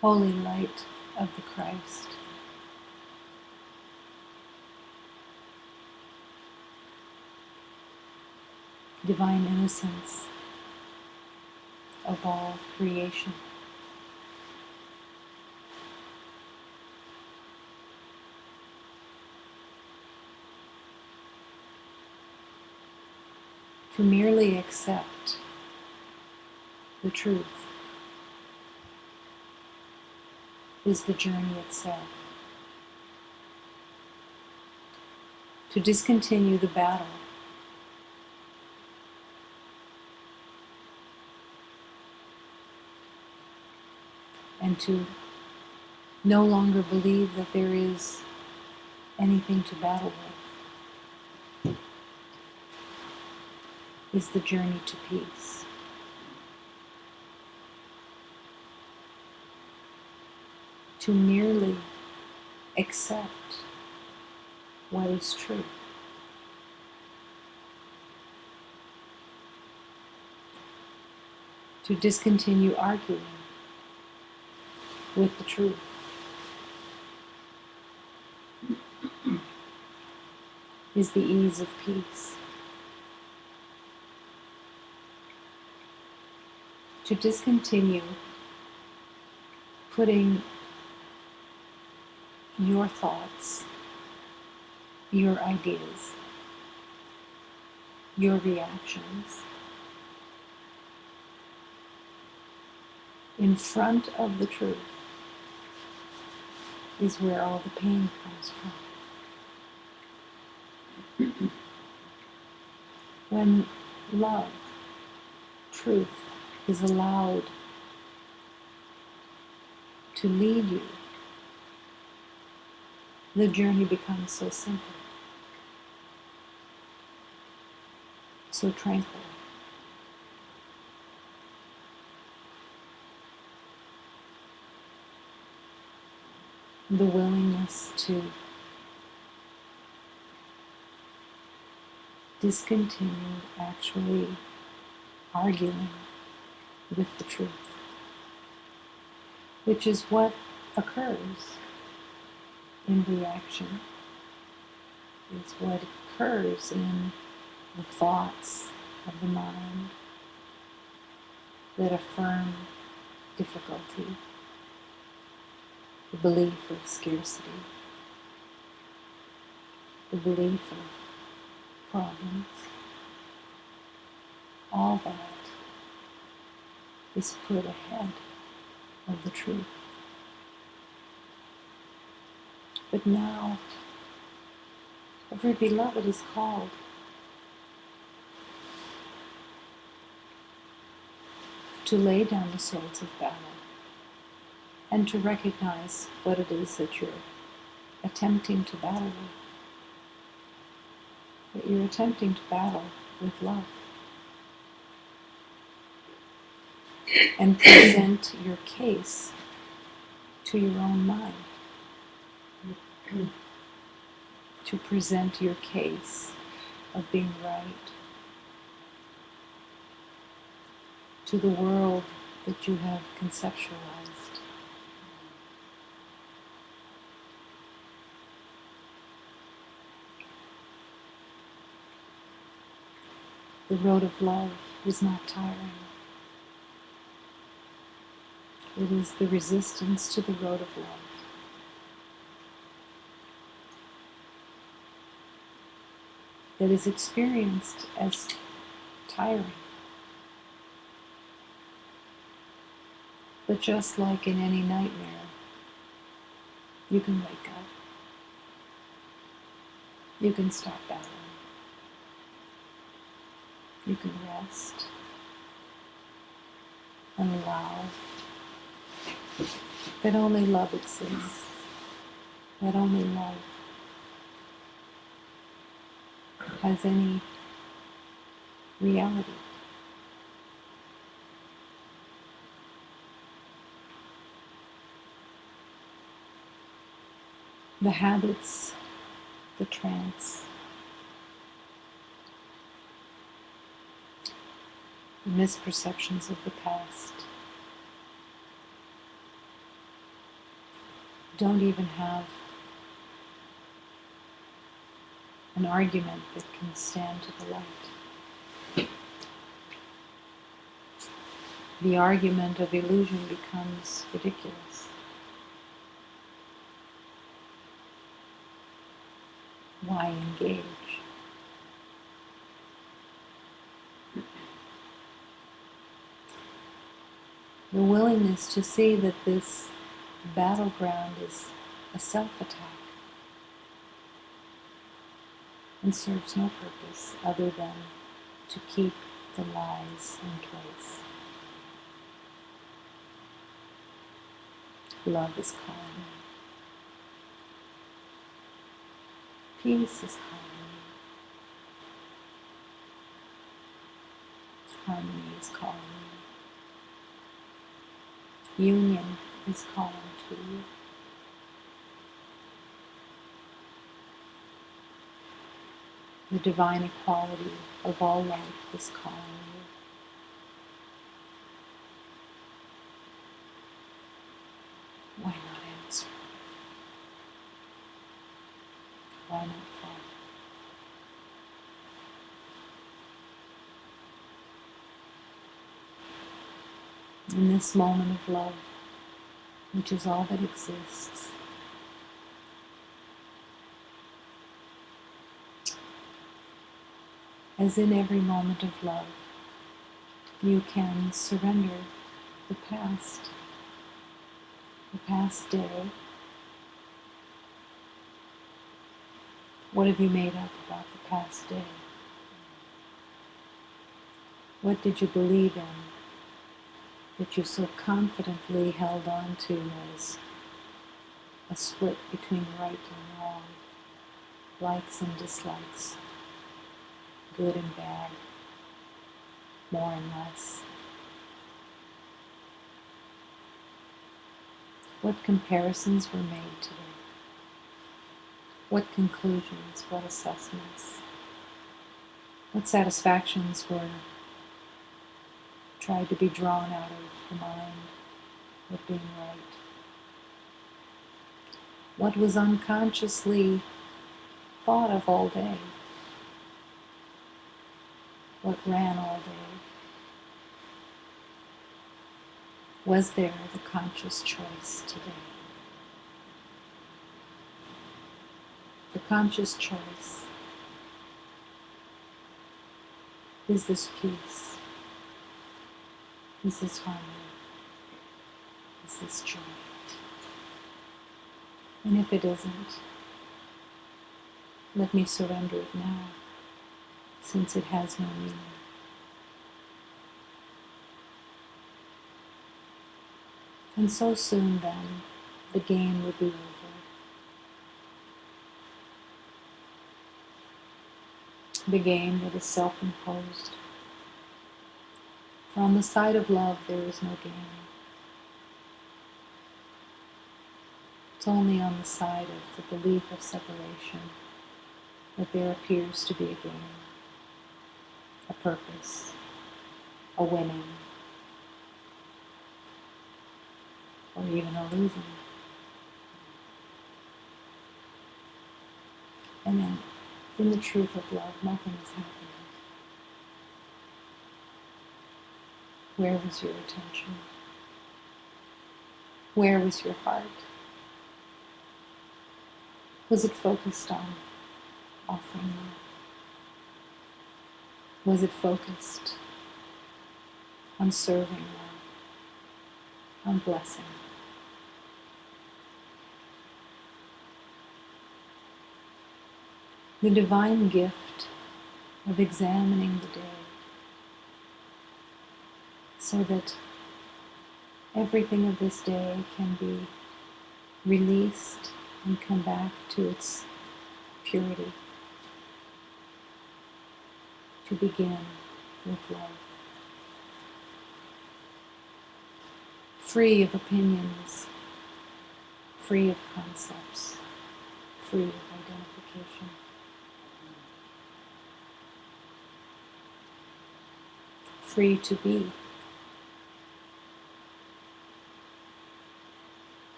Holy light of the Christ, divine innocence of all creation, to merely accept the truth is the journey itself. To discontinue the battle and to no longer believe that there is anything to battle with is the journey to peace. To merely accept what is true. To discontinue arguing with the truth is the ease of peace. To discontinue putting your thoughts, your ideas, your reactions in front of the truth is where all the pain comes from. When love, truth, is allowed to lead you, the journey becomes so simple, so tranquil. The willingness to discontinue actually arguing with the truth, which is what occurs in reaction, is what occurs in the thoughts of the mind that affirm difficulty, the belief of scarcity, the belief of problems. All that is put ahead of the truth. But now, every beloved is called to lay down the swords of battle and to recognize what it is that you're attempting to battle with. That you're attempting to battle with love. And present your case to your own mind. To present your case of being right to the world that you have conceptualized. The road of love is not tiring. It is the resistance to the road of love. That is experienced as tiring. But just like in any nightmare, you can wake up. You can stop battling. You can rest and allow that only love exists, that only love has any reality. The habits, the trance, the misperceptions of the past don't even have an argument that can stand to the light. The argument of illusion becomes ridiculous. Why engage? The willingness to see that this battleground is a self-attack and serves no purpose other than to keep the lies in place. Love is calling you. Peace is calling you. Harmony is calling you. Union is calling to you. The divine equality of all life is calling you. Why not answer? Why not follow? In this moment of love, which is all that exists, as in every moment of love, you can surrender the past day. What have you made up about the past day? What did you believe in that you so confidently held on to as a split between right and wrong, likes and dislikes, good and bad, more and less? What comparisons were made today? What conclusions, what assessments, what satisfactions were tried to be drawn out of the mind with being right? What was unconsciously thought of all day? What ran all day? Was there the conscious choice today? The conscious choice is this peace, is this harmony, is this joy. And if it isn't, let me surrender it now, since it has no meaning. And so soon then, the game would be over. The game that is self-imposed. For on the side of love, there is no game. It's only on the side of the belief of separation that there appears to be a game, a purpose, a winning, or even a losing. And then, in the truth of love, nothing is happening. Where was your attention? Where was your heart? Was it focused on offering love? Was it focused on serving love, on blessing? The divine gift of examining the day so that everything of this day can be released and come back to its purity, to begin with love. Free of opinions, free of concepts, free of identification. Free to be.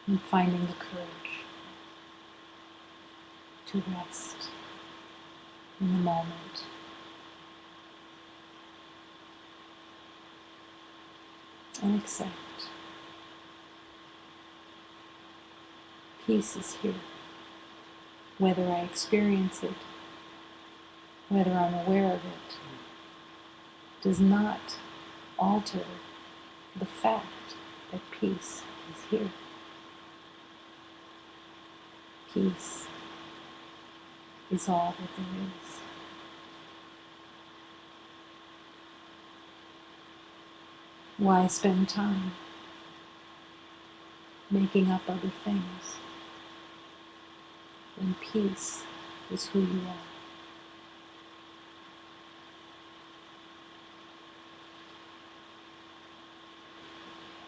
And finding the courage to rest in the moment. And accept. Peace is here. Whether I experience it, whether I'm aware of it, does not alter the fact that peace is here. Peace is all that there is. Why spend time making up other things when peace is who you are?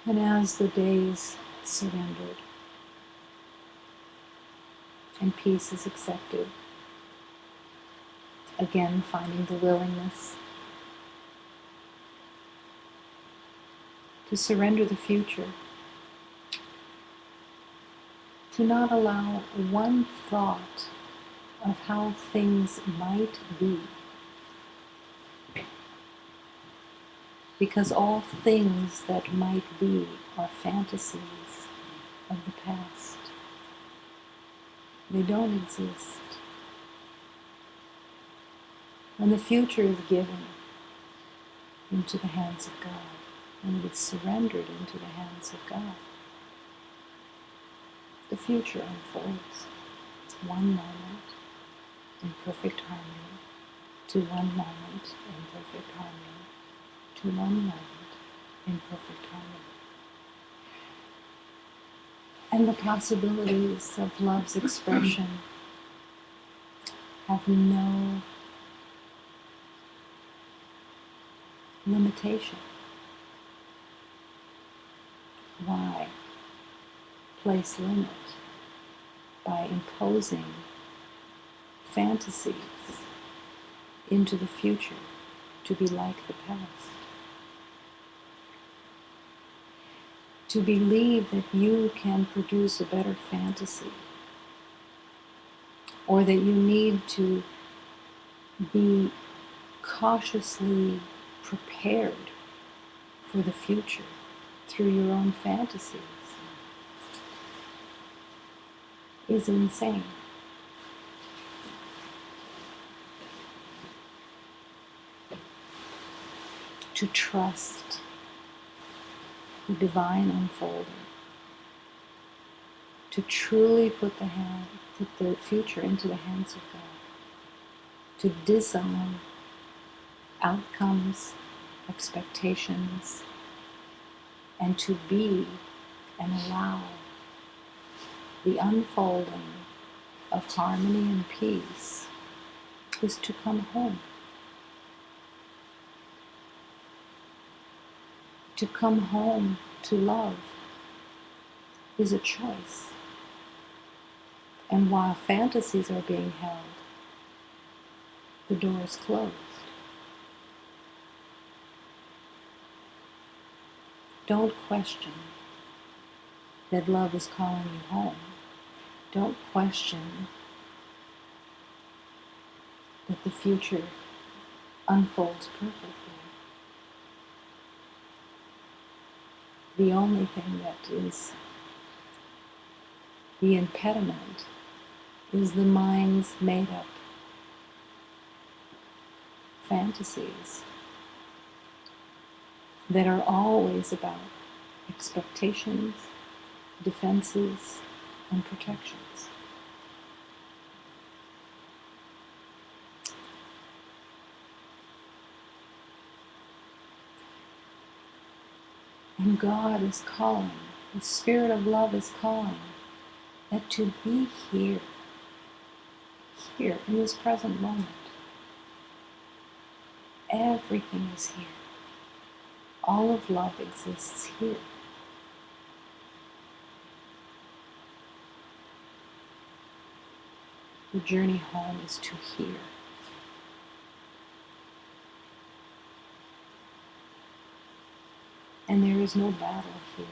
And as the days surrendered and peace is accepted, again finding the willingness to surrender the future, to not allow one thought of how things might be, because all things that might be are fantasies of the past. They don't exist. When the future is given into the hands of God, when it is surrendered into the hands of God, the future unfolds. One moment in perfect harmony, to one moment in perfect harmony, to one moment in perfect harmony. And the possibilities of love's expression have no limitation. Why place limit by imposing fantasies into the future to be like the past? To believe that you can produce a better fantasy, or that you need to be cautiously prepared for the future through your own fantasies, is insane. To trust the divine unfolding, to truly put the future into the hands of God, to disown outcomes, expectations, and to be and allow the unfolding of harmony and peace is to come home. To come home to love is a choice. And while fantasies are being held, the door is closed. Don't question that love is calling you home. Don't question that the future unfolds perfectly. The only thing that is the impediment is the mind's made-up fantasies that are always about expectations, defenses, and protections. And God is calling, the Spirit of Love is calling, that to be here in this present moment, everything is here. All of love exists here. The journey home is to here. And there is no battle here.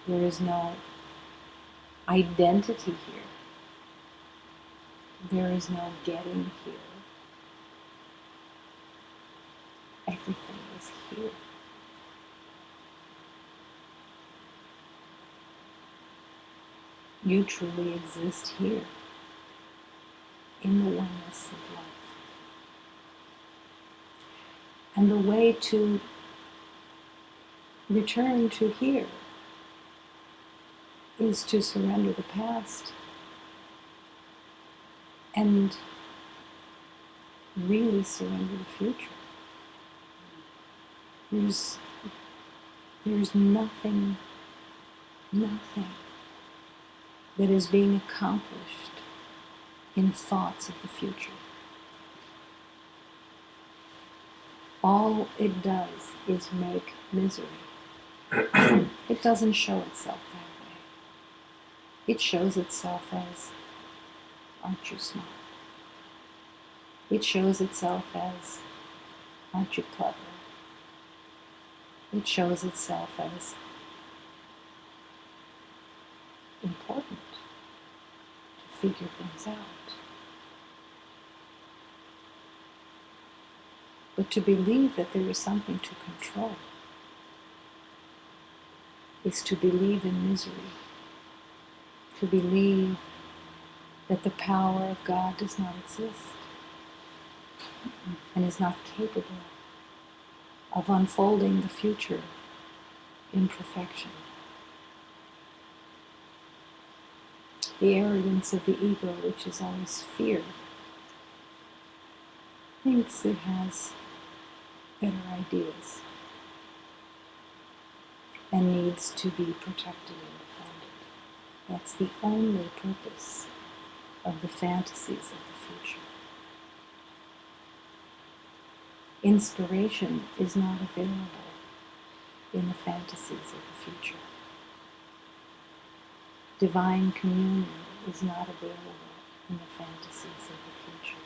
There is no identity here. There is no getting here. Everything is here. You truly exist here, in the oneness of love. And the way to return to here is to surrender the past and really surrender the future. There's nothing that is being accomplished in thoughts of the future. All it does is make misery. It doesn't show itself that way. It shows itself as, aren't you smart? It shows itself as, aren't you clever? It shows itself as important to figure things out. But to believe that there is something to control is to believe in misery, to believe that the power of God does not exist and is not capable of unfolding the future in perfection. The arrogance of the ego, which is always fear, thinks it has better ideas and needs to be protected and defended. That's the only purpose of the fantasies of the future. Inspiration is not available in the fantasies of the future. Divine communion is not available in the fantasies of the future.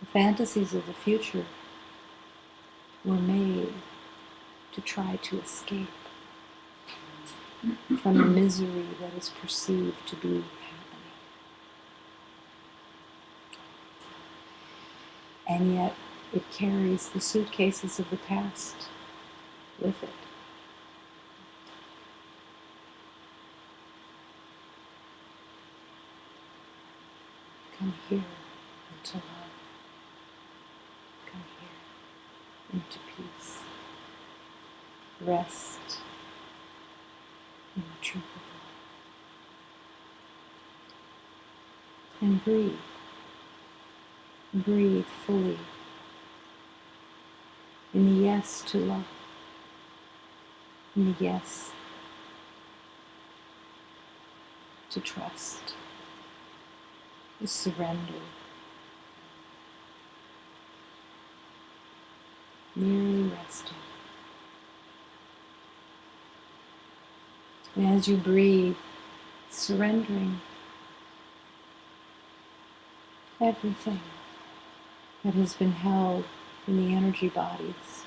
The fantasies of the future were made to try to escape from the misery that is perceived to be happening. And yet it carries the suitcases of the past with it. Come here into love. Come here into peace. Rest in the truth of love. And breathe. Breathe fully in the yes to love. In the yes to trust. To surrender. Merely resting. And as you breathe, surrendering everything that has been held in the energy bodies,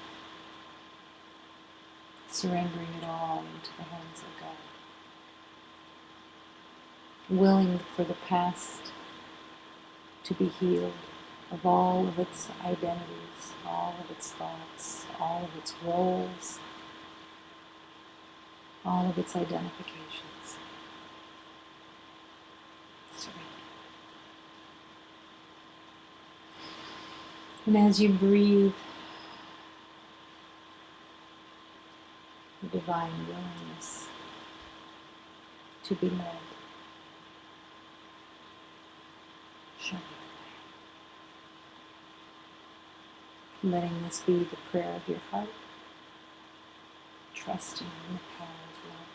surrendering it all into the hands of God. Willing for the past to be healed, of all of its identities, all of its thoughts, all of its roles, all of its identifications. Surrender. And as you breathe, the divine willingness to be led, show me the way. Letting this be the prayer of your heart, trusting in the power of love,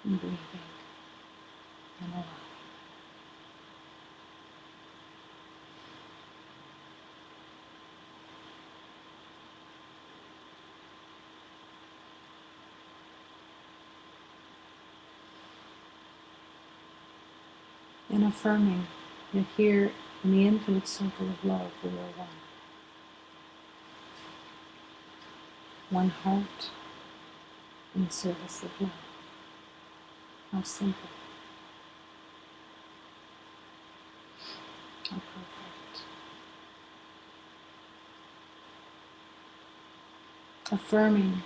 and breathing and allowing. And affirming that here in the infinite circle of love we are one. One heart in service of love. How simple. How perfect. Affirming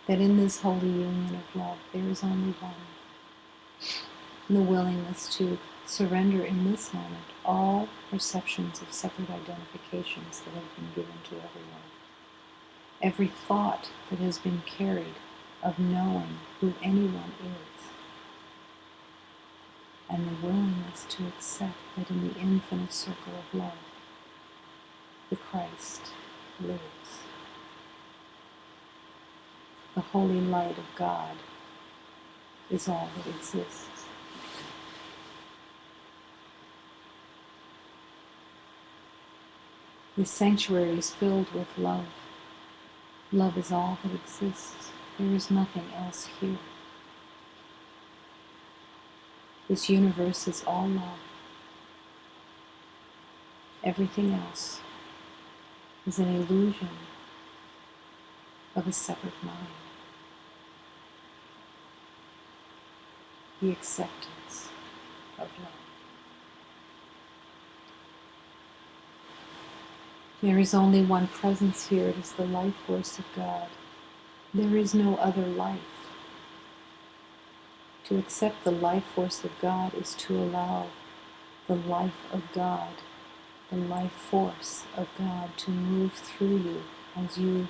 that in this holy union of love there is only one. And the willingness to surrender in this moment all perceptions of separate identifications that have been given to everyone. Every thought that has been carried of knowing who anyone is. And the willingness to accept that in the infinite circle of love, the Christ lives. The holy light of God is all that exists. This sanctuary is filled with love. Love is all that exists. There is nothing else here. This universe is all love. Everything else is an illusion of a separate mind. The acceptance of love. There is only one presence here. It is the life force of God. There is no other life. To accept the life force of God is to allow the life of God, the life force of God to move through you as you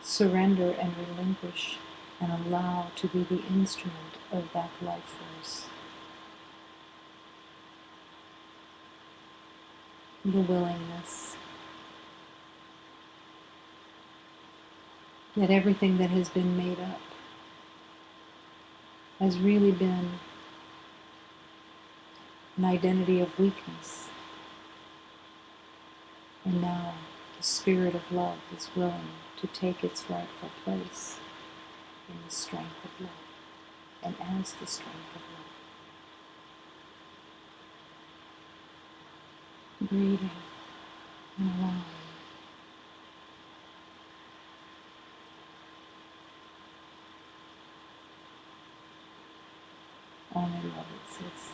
surrender and relinquish and allow to be the instrument of that life force. The willingness that everything that has been made up has really been an identity of weakness. And now the spirit of love is willing to take its rightful place in the strength of love and as the strength of love. Breathing and allowing. Only love exists.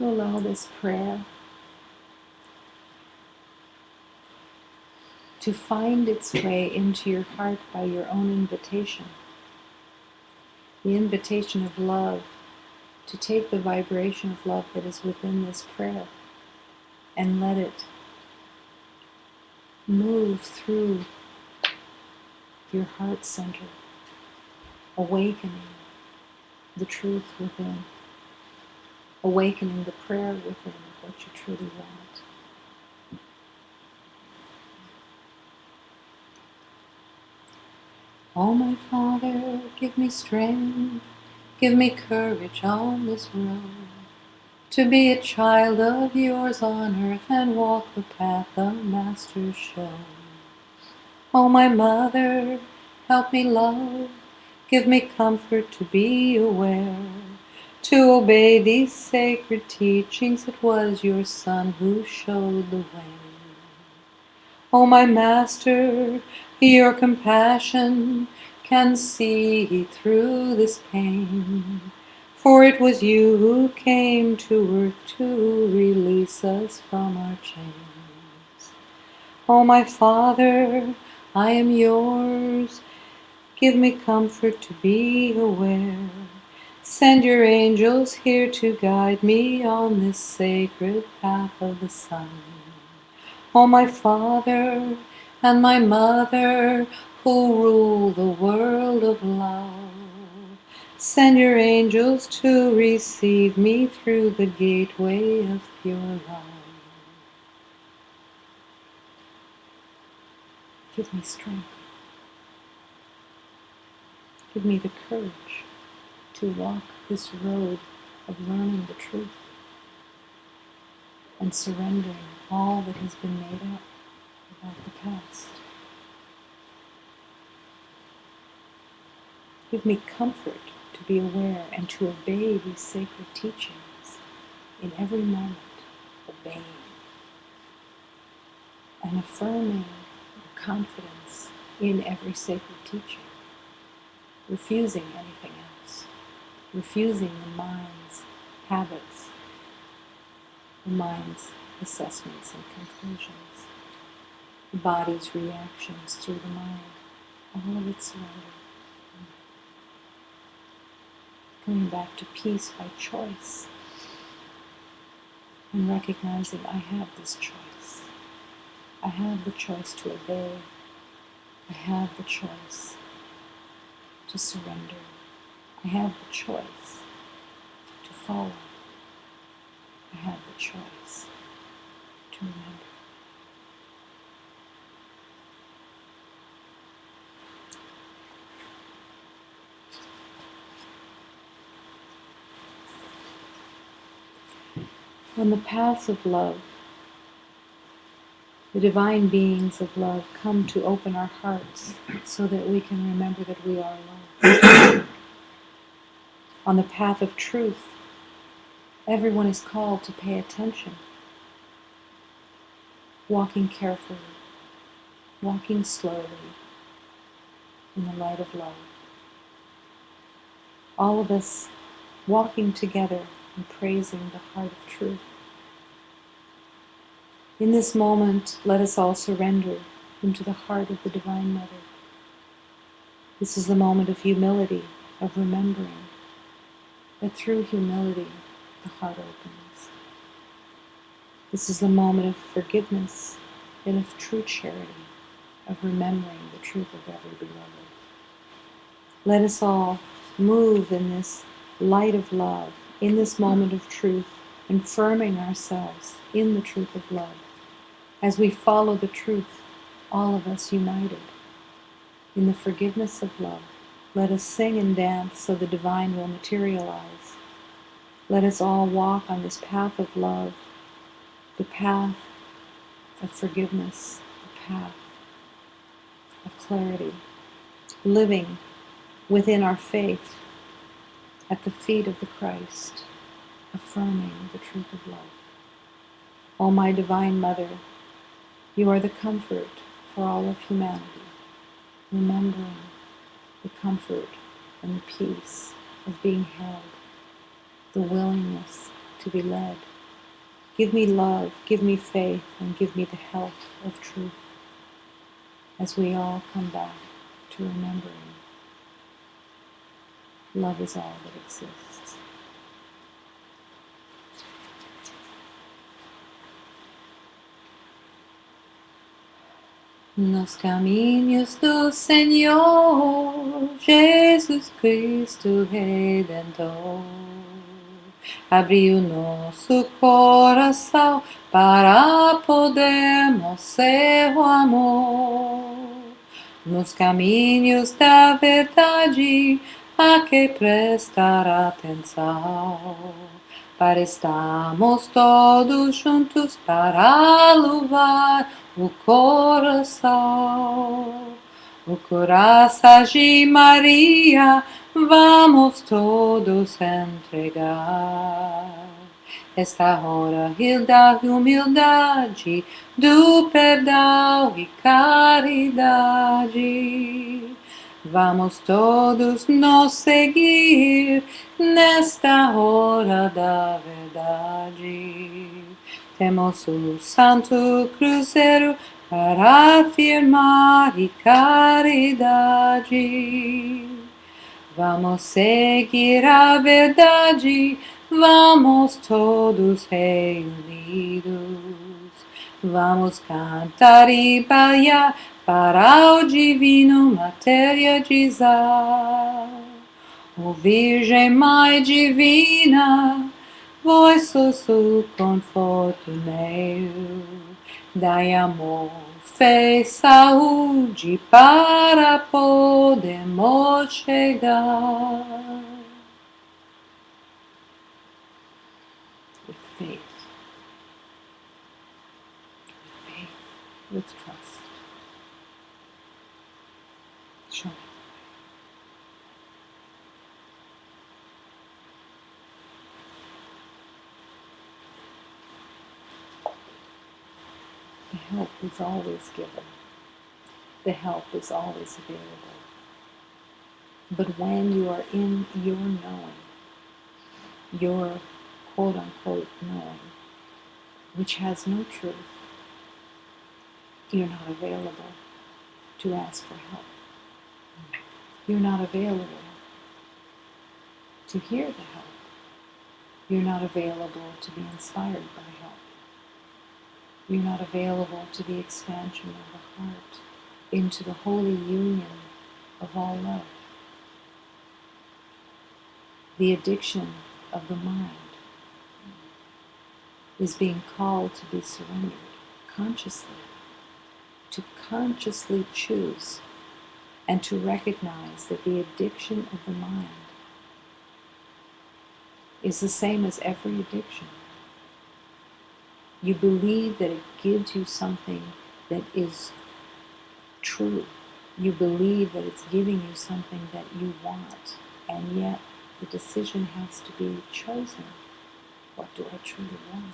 Allow this prayer to find its way into your heart by your own invitation. The invitation of love to take the vibration of love that is within this prayer and let it move through your heart center, awakening the truth within, awakening the prayer within of what you truly want. Oh, my Father, give me strength, give me courage on this road, to be a child of yours on earth and walk the path the Master showed. Oh, my Mother, help me love, Give me comfort to be aware, to obey these sacred teachings. It was your Son who showed the way. O my Master, your compassion can see through this pain, for it was you who came to earth to release us from our chains. O my Father, I am yours. Give me comfort to be aware. Send your angels here to guide me on this sacred path of the sun. O my Father and my Mother, who rule the world of love, send your angels to receive me through the gateway of pure love. Give me strength. Give me the courage to walk this road of learning the truth and surrendering all that has been made up about the past. Give me comfort to be aware and to obey these sacred teachings in every moment, obeying and affirming the confidence in every sacred teaching, refusing anything else, refusing the mind's habits, the mind's assessments and conclusions, the body's reactions through the mind, all of it surrendered. Coming back to peace by choice and recognizing I have this choice. I have the choice to obey. I have the choice to surrender. I have the choice to follow. I have the choice to remember. On the path of love, the divine beings of love come to open our hearts so that we can remember that we are love. On the path of truth, everyone is called to pay attention, walking carefully, walking slowly in the light of love. All of us walking together and praising the heart of truth. In this moment, let us all surrender into the heart of the Divine Mother. This is the moment of humility, of remembering that through humility, the heart opens. This is the moment of forgiveness and of true charity, of remembering the truth of every beloved. Let us all move in this light of love, in this moment of truth, and firming ourselves in the truth of love. As we follow the truth, all of us united in the forgiveness of love. Let us sing and dance so the divine will materialize. Let us all walk on this path of love, the path of forgiveness, the path of clarity, living within our faith at the feet of the Christ, affirming the truth of love. O my Divine Mother, you are the comfort for all of humanity, remembering the comfort and the peace of being held, the willingness to be led. Give me love, give me faith, and give me the health of truth as we all come back to remembering love is all that exists. Nos caminhos do Senhor Jesus Cristo Redentor, abriu nosso coração para podermos ser o amor. Nos caminhos da verdade, a que prestar atenção, para estarmos todos juntos para louvar o coração. O coração Maria, vamos todos entregar esta hora da humildade, do perdão e caridade. Vamos todos nos seguir nesta hora da verdade. Temos o Santo Cruzeiro para afirmar e caridade. Vamos seguir a verdade, vamos todos reunidos. Vamos cantar e bailar para o divino materializar. O Virgem Mãe Divina, vós sois o conforto meu. Dai amor, fé e saúde para podermos chegar. With faith, with trust. Show me. The help is always given. The help is always available. But when you are in your knowing, your quote-unquote knowing, which has no truth, you're not available to ask for help. You're not available to hear the help. You're not available to be inspired by help. You're not available to the expansion of the heart into the holy union of all love. The addiction of the mind is being called to be surrendered consciously, to consciously choose and to recognize that the addiction of the mind is the same as every addiction. You believe that it gives you something that is true. You believe that it's giving you something that you want, and yet the decision has to be chosen. What do I truly want?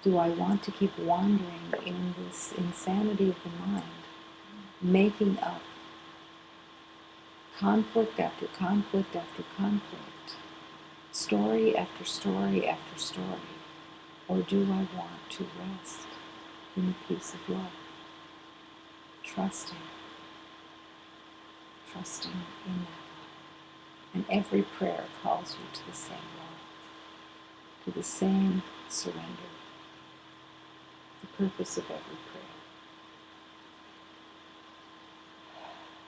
Do I want to keep wandering in this insanity of the mind, making up conflict after conflict after conflict, story after story after story? Or do I want to rest in the peace of love, trusting in that love? And every prayer calls you to the same love, to the same surrender. The purpose of every prayer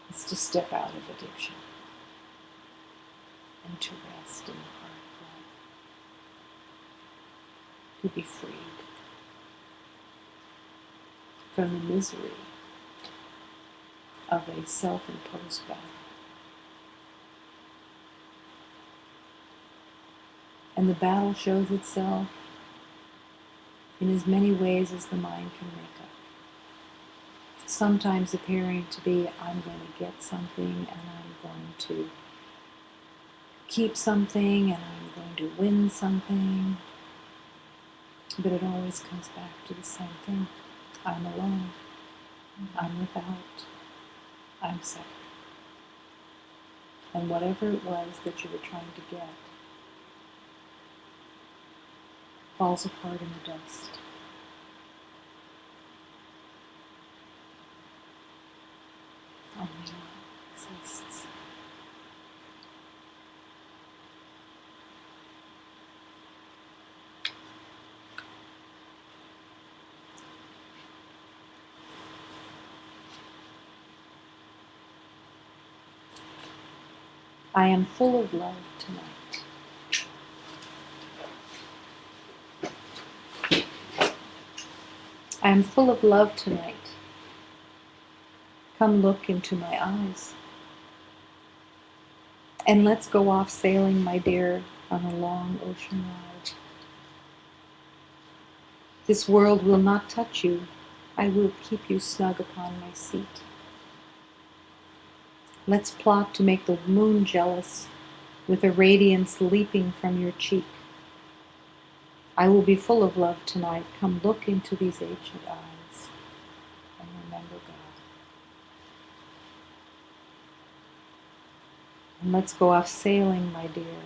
is to step out of addiction and to rest in the heart of love, to be freed from the misery of a self-imposed battle. And the battle shows itself in as many ways as the mind can make up. Sometimes appearing to be, I'm going to get something, and I'm going to keep something, and I'm going to win something. But it always comes back to the same thing. I'm alone. I'm without. I'm separate. And whatever it was that you were trying to get falls apart in the dust. Only love exists. I am full of love tonight. I am full of love tonight. Come look into my eyes. And let's go off sailing, my dear, on a long ocean ride. This world will not touch you. I will keep you snug upon my seat. Let's plot to make the moon jealous with a radiance leaping from your cheek. I will be full of love tonight. Come look into these ancient eyes and remember God. And let's go off sailing, my dear,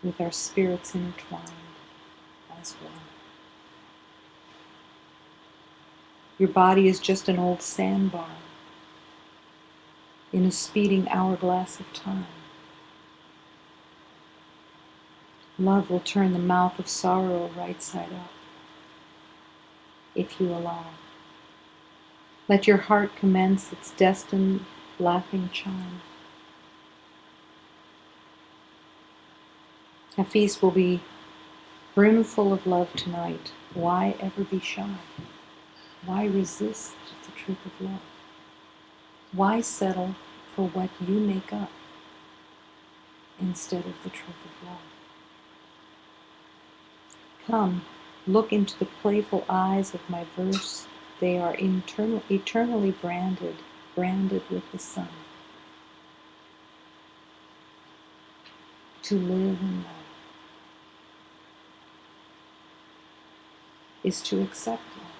with our spirits intertwined as one. Your body is just an old sandbar in a speeding hourglass of time. Love will turn the mouth of sorrow right side up, if you allow. Let your heart commence its destined laughing chime. A feast will be brimful of love tonight. Why ever be shy? Why resist the truth of love? Why settle for what you make up instead of the truth of love? Come, look into the playful eyes of my verse. They are eternally branded with the sun. To live in love is to accept love,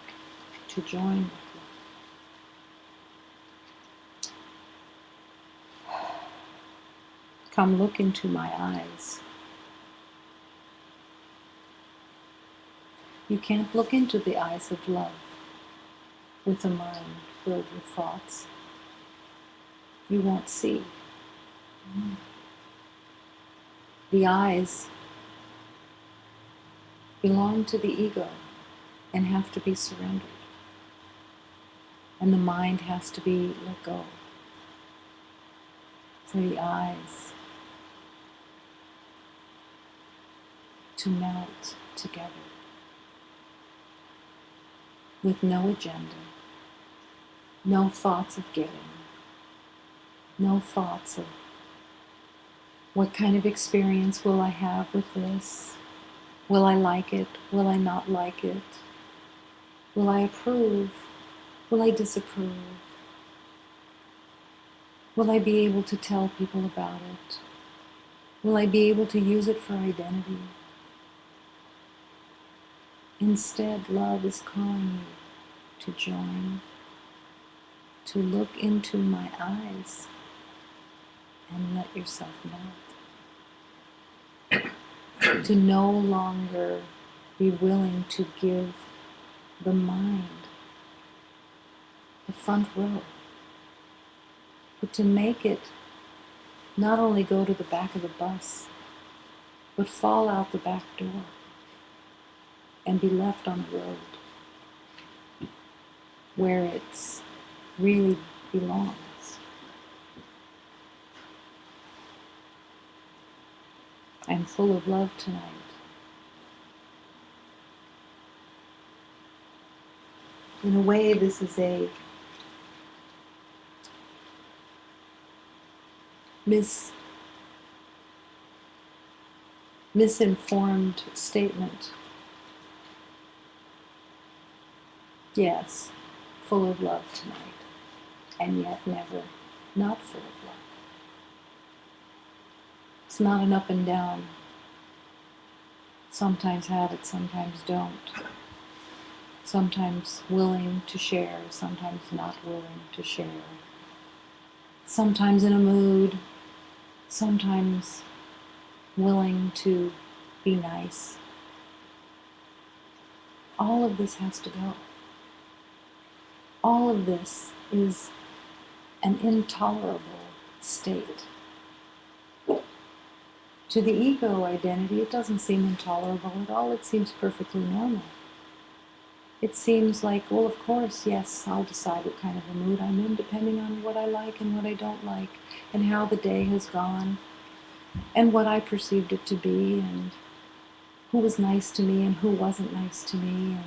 to join with love. Come look into my eyes. You can't look into the eyes of love with a mind filled with thoughts. You won't see. The eyes belong to the ego and have to be surrendered. And the mind has to be let go. For the eyes to melt together with no agenda, no thoughts of getting, no thoughts of what kind of experience will I have with this? Will I like it? Will I not like it? Will I approve? Will I disapprove? Will I be able to tell people about it? Will I be able to use it for identity? Instead, love is calling you to join, to look into my eyes and let yourself melt. To no longer be willing to give the mind the front row, but to make it not only go to the back of the bus, but fall out the back door and be left on the road where it really belongs. I'm full of love tonight. In a way, this is a misinformed statement. Yes, full of love tonight, and yet never not full of love. It's not an up and down. Sometimes have it, sometimes don't. Sometimes willing to share, sometimes not willing to share. Sometimes in a mood, sometimes willing to be nice. All of this has to go. All of this is an intolerable state. To the ego identity, it doesn't seem intolerable at all. It seems perfectly normal. It seems like, well, of course, yes, I'll decide what kind of a mood I'm in, depending on what I like and what I don't like, and how the day has gone, and what I perceived it to be, and who was nice to me and who wasn't nice to me, and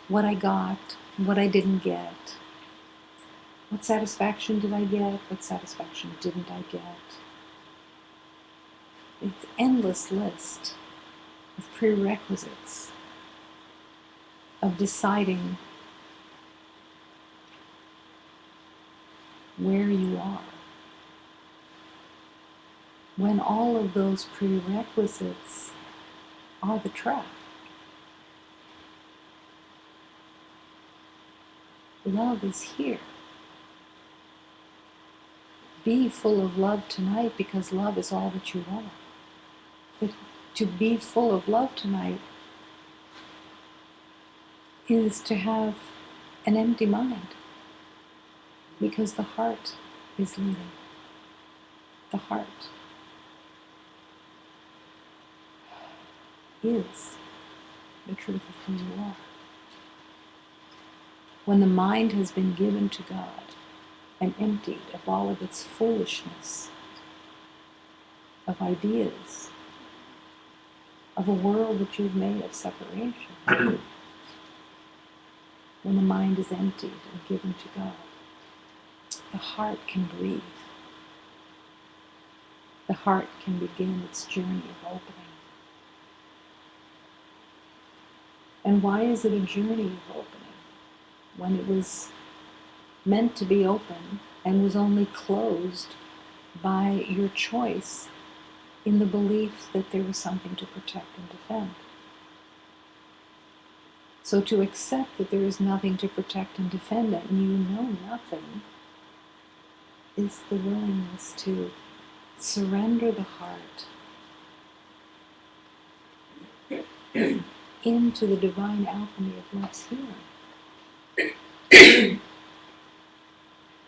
what I got, what I didn't get. What satisfaction did I get? What satisfaction didn't I get? It's an endless list of prerequisites of deciding where you are when all of those prerequisites are the trap. Love is here. Be full of love tonight because love is all that you are. But to be full of love tonight is to have an empty mind because the heart is leading. The heart is the truth of who you are. When the mind has been given to God and emptied of all of its foolishness, of ideas, of a world that you've made of separation, when the mind is emptied and given to God, the heart can breathe. The heart can begin its journey of opening. And why is it a journey of opening when it was meant to be open and was only closed by your choice in the belief that there was something to protect and defend? So to accept that there is nothing to protect and defend and you know nothing is the willingness to surrender the heart into the divine alchemy of love's healing.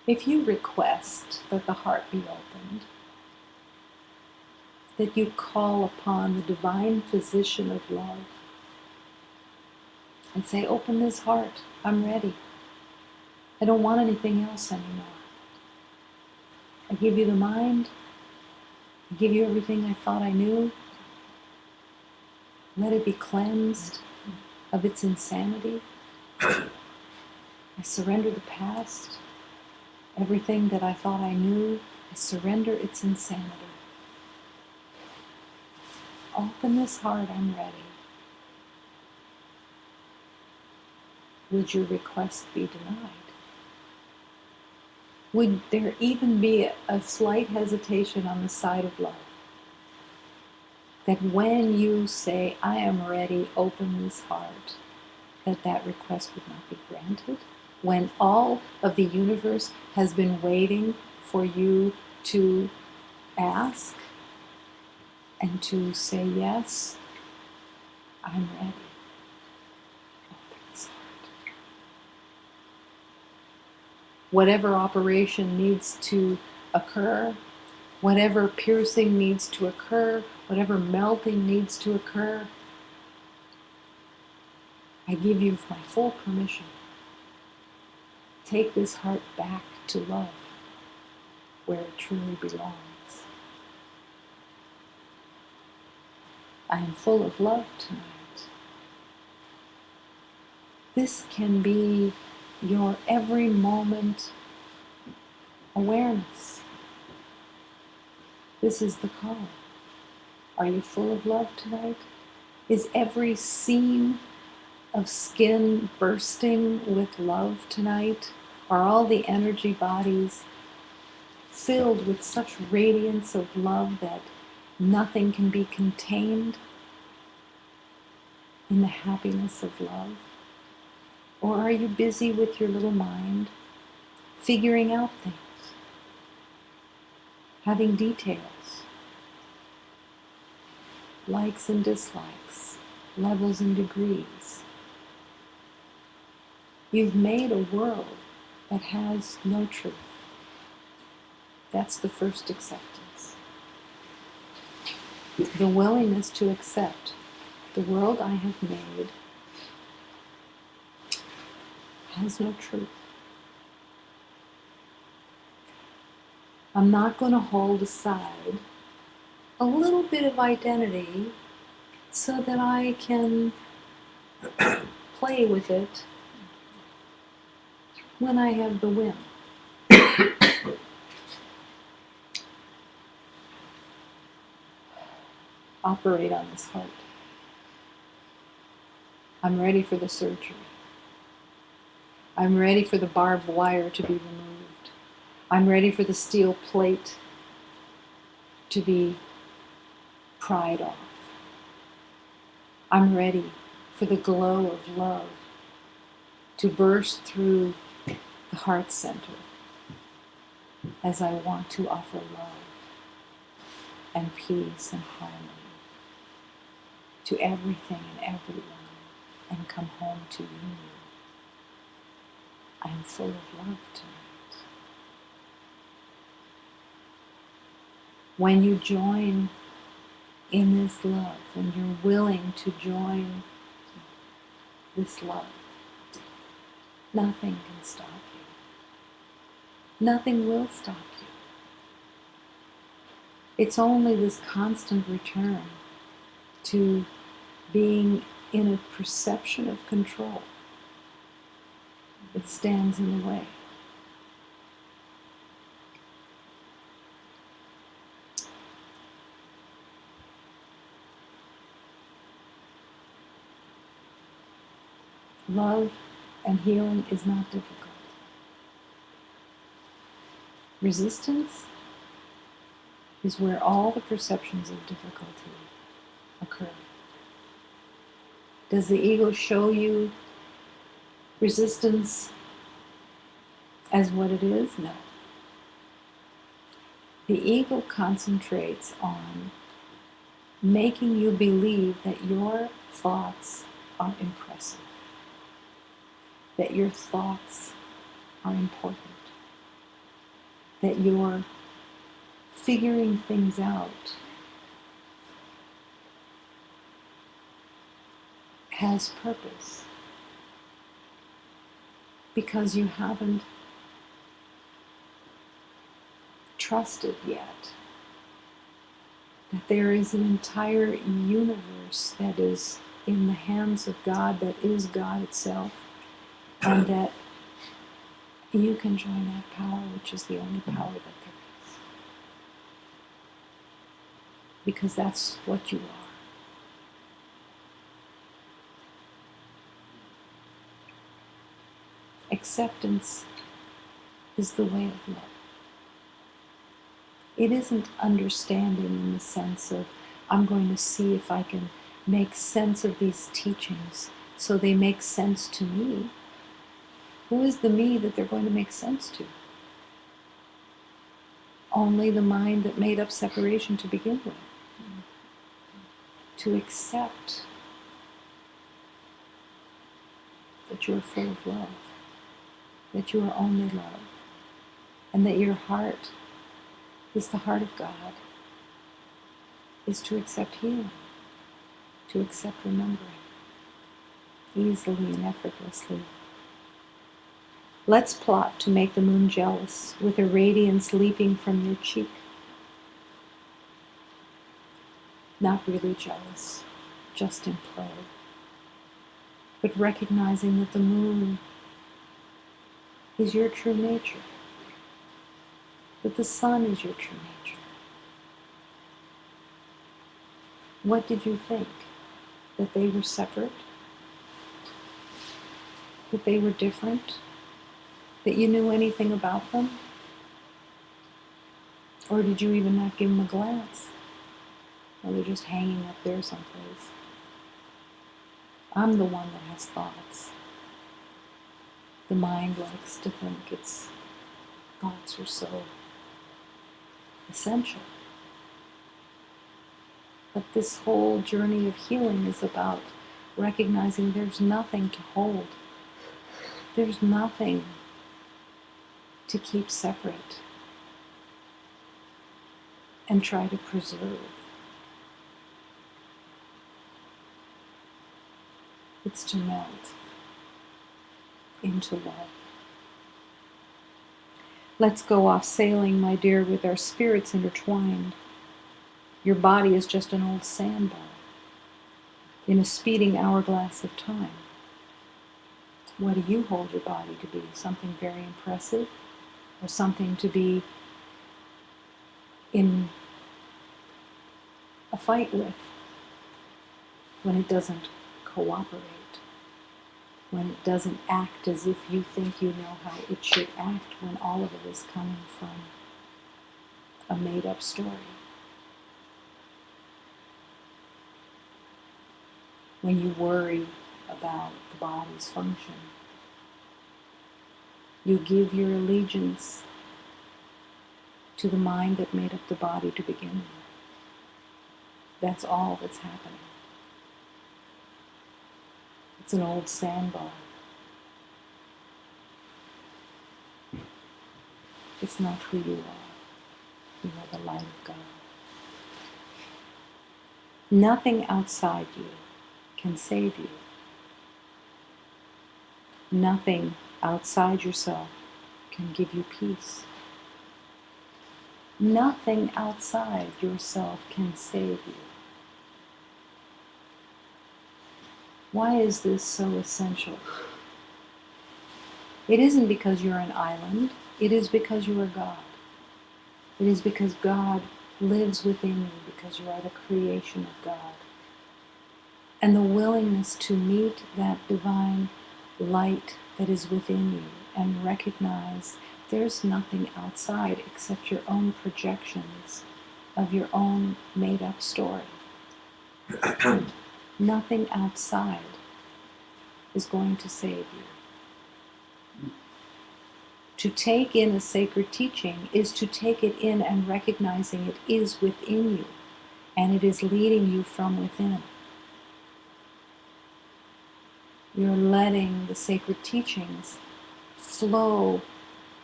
If you request that the heart be opened, that you call upon the divine physician of love and say, open this heart, I'm ready. I don't want anything else anymore. I give you the mind, I give you everything I thought I knew. Let it be cleansed of its insanity. I surrender the past. Everything that I thought I knew, I surrender its insanity. Open this heart, I'm ready. Would your request be denied? Would there even be a slight hesitation on the side of love? That when you say, I am ready, open this heart, that request would not be granted? When all of the universe has been waiting for you to ask and to say, yes, I'm ready. Open this heart. Whatever operation needs to occur, whatever piercing needs to occur, whatever melting needs to occur, I give you my full permission. Take this heart back to love, where it truly belongs. I am full of love tonight. This can be your every moment awareness. This is the call. Are you full of love tonight? Is every seam of skin bursting with love tonight? Are all the energy bodies filled with such radiance of love that nothing can be contained in the happiness of love? Or are you busy with your little mind, figuring out things, having details, likes and dislikes, levels and degrees? You've made a world that has no truth. That's the first acceptance. The willingness to accept the world I have made has no truth. I'm not going to hold aside a little bit of identity so that I can play with it when I have the whim. Operate on this heart. I'm ready for the surgery. I'm ready for the barbed wire to be removed. I'm ready for the steel plate to be pried off. I'm ready for the glow of love to burst through the heart center as I want to offer love and peace and harmony to everything and everyone and come home to you. I'm full of love tonight. When you join in this love, when you're willing to join this love, nothing can stop you. Nothing will stop you. It's only this constant return to being in a perception of control that stands in the way. Love and healing is not difficult. Resistance is where all the perceptions of difficulty occur. Does the ego show you resistance as what it is? No. The ego concentrates on making you believe that your thoughts are impressive, that your thoughts are important, that you're figuring things out has purpose, because you haven't trusted yet that there is an entire universe that is in the hands of God, that is God itself, and that you can join that power, which is the only power that there is. Because that's what you are. Acceptance is the way of love. It isn't understanding in the sense of, I'm going to see if I can make sense of these teachings so they make sense to me. Who is the me that they're going to make sense to? Only the mind that made up separation to begin with. To accept that you are full of love, that you are only love, and that your heart is the heart of God, is to accept healing, to accept remembering, easily and effortlessly. Let's plot to make the moon jealous with a radiance leaping from your cheek. Not really jealous, just in play, but recognizing that the moon is your true nature, that the sun is your true nature. What did you think? That they were separate? That they were different? That you knew anything about them? Or did you even not give them a glance? Or they're just hanging up there someplace? I'm the one that has thoughts. The mind likes to think its thoughts are so essential. But this whole journey of healing is about recognizing there's nothing to hold. There's nothing to keep separate and try to preserve. It's to melt into love. Let's go off sailing, my dear, with our spirits intertwined. Your body is just an old sandbar in a speeding hourglass of time. What do you hold your body to be? Something very impressive? Or something to be in a fight with when it doesn't cooperate? When it doesn't act as if you think you know how it should act, when all of it is coming from a made-up story. when you worry about the body's function. You give your allegiance to the mind that made up the body to begin with. That's all that's happening. It's an old sandbar. It's not who you are. You are the light of God. Nothing outside you can save you. Nothing outside yourself can give you peace. Nothing outside yourself can save you. Why is this so essential? It isn't because you're an island. It is because you are God. It is because God lives within you, because you are the creation of God. And the willingness to meet that divine light that is within you and recognize there's nothing outside except your own projections of your own made-up story. Nothing outside is going to save you. To take in a sacred teaching is to take it in and recognizing it is within you, and it is leading you from within. You're letting the sacred teachings flow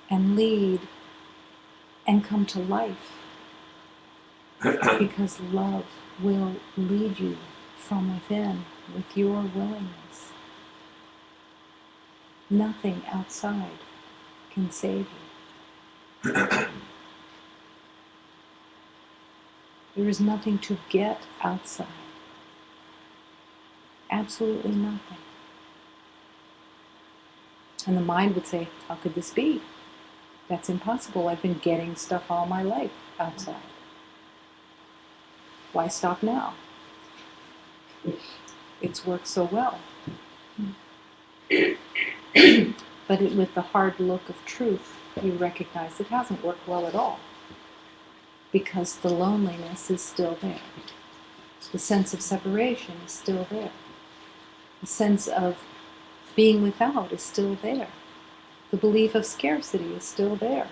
and lead and come to life, because love will lead you from within with your willingness. Nothing outside can save you. There is nothing to get outside. Absolutely nothing. And the mind would say, how could this be? That's impossible. I've been getting stuff all my life outside. Why stop now? It's worked so well. But with the hard look of truth, you recognize it hasn't worked well at all, because the loneliness is still there. The sense of separation is still there. The sense of being without is still there. The belief of scarcity is still there.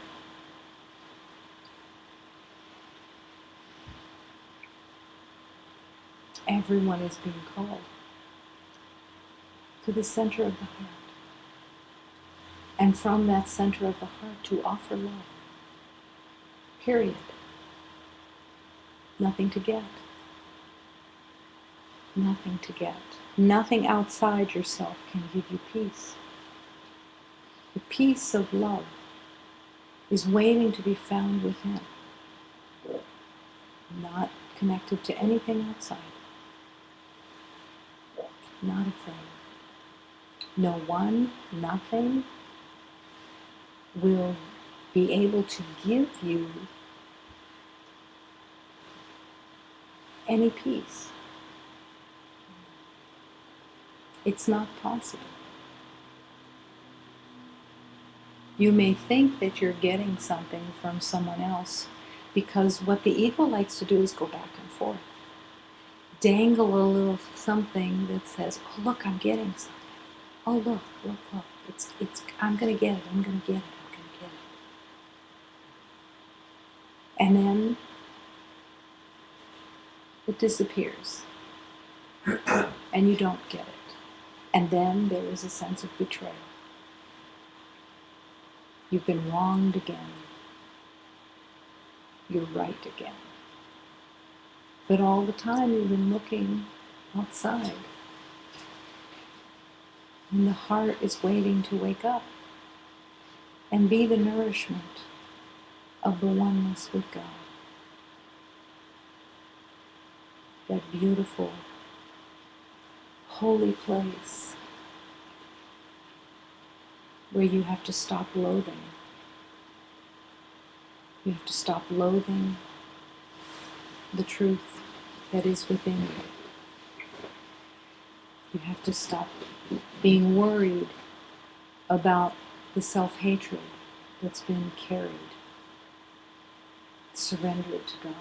Everyone is being called to the center of the heart. And from that center of the heart to offer love. Period. Nothing to get. Nothing to get. Nothing outside yourself can give you peace. The peace of love is waiting to be found within, not connected to anything outside. Not afraid. No one, nothing will be able to give you any peace. It's not possible. You may think that you're getting something from someone else, because what the ego likes to do is go back and forth. Dangle a little something that says, oh look, I'm getting something. Oh look. I'm gonna get it, I'm gonna get it. And then it disappears. And you don't get it. And then there is a sense of betrayal. You've been wronged again. You're right again. But all the time you've been looking outside. And the heart is waiting to wake up and be the nourishment of the oneness with God. That beautiful, holy place where you have to stop loathing. You have to stop loathing the truth that is within you. You have to stop being worried about the self-hatred that's been carried. Surrender it to God.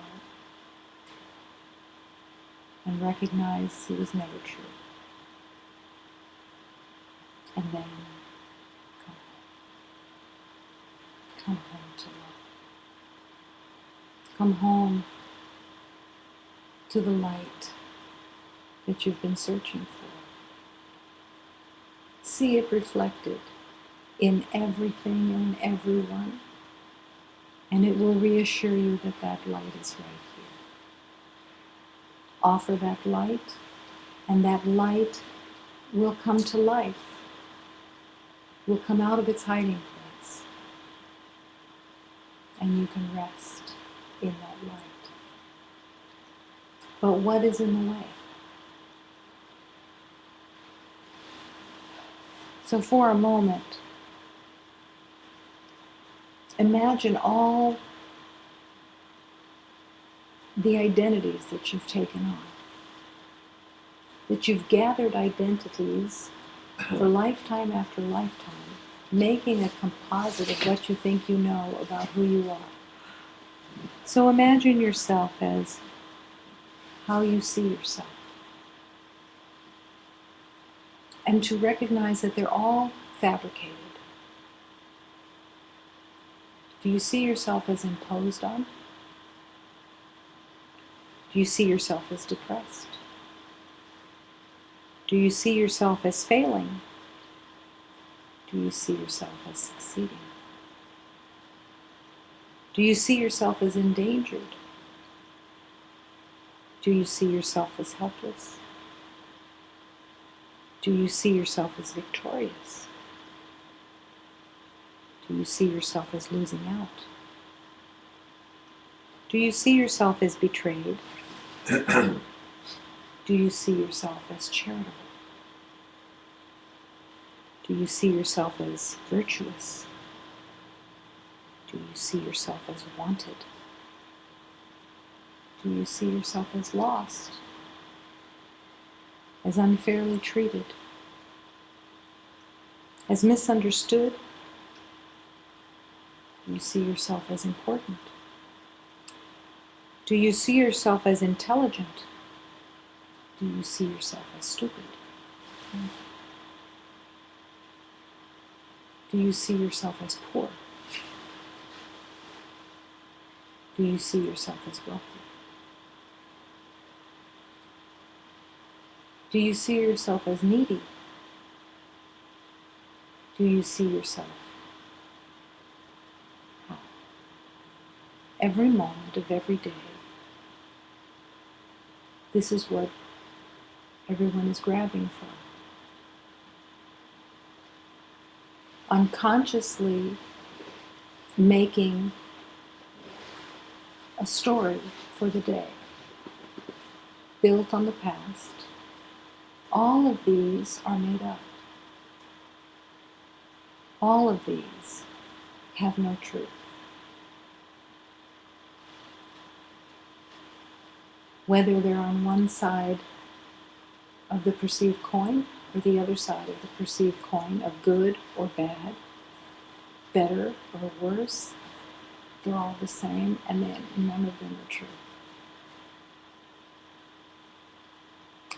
And recognize it was never true. and then come home to love. Come home to the light that you've been searching for. See it reflected in everything and everyone, and it will reassure you that that light is right here. Offer that light, and that light will come to life, will come out of its hiding place, and you can rest in that light. But what is in the way? So for a moment, imagine all the identities that you've taken on, that you've gathered identities for lifetime after lifetime, making a composite of what you think you know about who you are. So imagine yourself as how you see yourself. And to recognize that they're all fabricated. Do you see yourself as imposed on? Do you see yourself as depressed? Do you see yourself as failing? Do you see yourself as succeeding? Do you see yourself as endangered? Do you see yourself as helpless? Do you see yourself as victorious? Do you see yourself as losing out? Do you see yourself as betrayed? Do you see yourself as charitable? Do you see yourself as virtuous? Do you see yourself as wanted? Do you see yourself as lost? As unfairly treated? As misunderstood? Do you see yourself as important? Do you see yourself as intelligent? Do you see yourself as stupid? Do you see yourself as poor? Do you see yourself as wealthy? Do you see yourself as needy? Do you see yourself how? Every moment of every day, this is what everyone is grabbing for. Unconsciously making a story for the day, built on the past. All of these are made up. All of these have no truth. Whether they're on one side of the perceived coin or the other side of the perceived coin of good or bad, better or worse, they're all the same, and then none of them are true.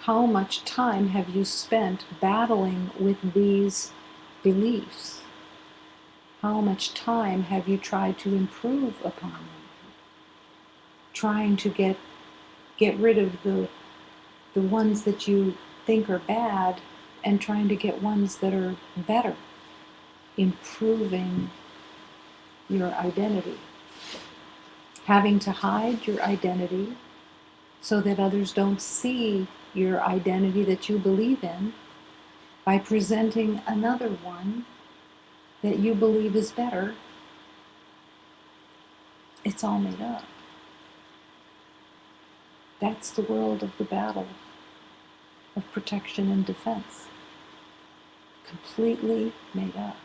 How much time have you spent battling with these beliefs? How much time have you tried to improve upon them? Trying to get rid of the ones that you think are bad and trying to get ones that are better, improving your identity. Having to hide your identity so that others don't see your identity that you believe in by presenting another one that you believe is better. It's all made up. That's the world of the battle of protection and defense. Completely made up.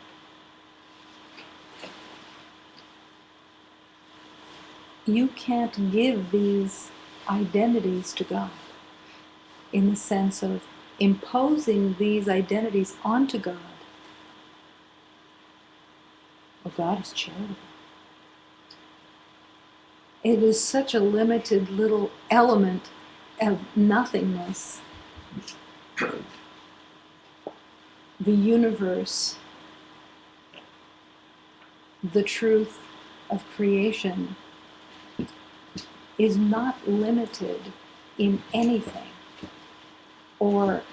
You can't give these identities to God in the sense of imposing these identities onto God. Well, God is charitable. It is such a limited little element of nothingness the universe, the truth of creation, is not limited in anything or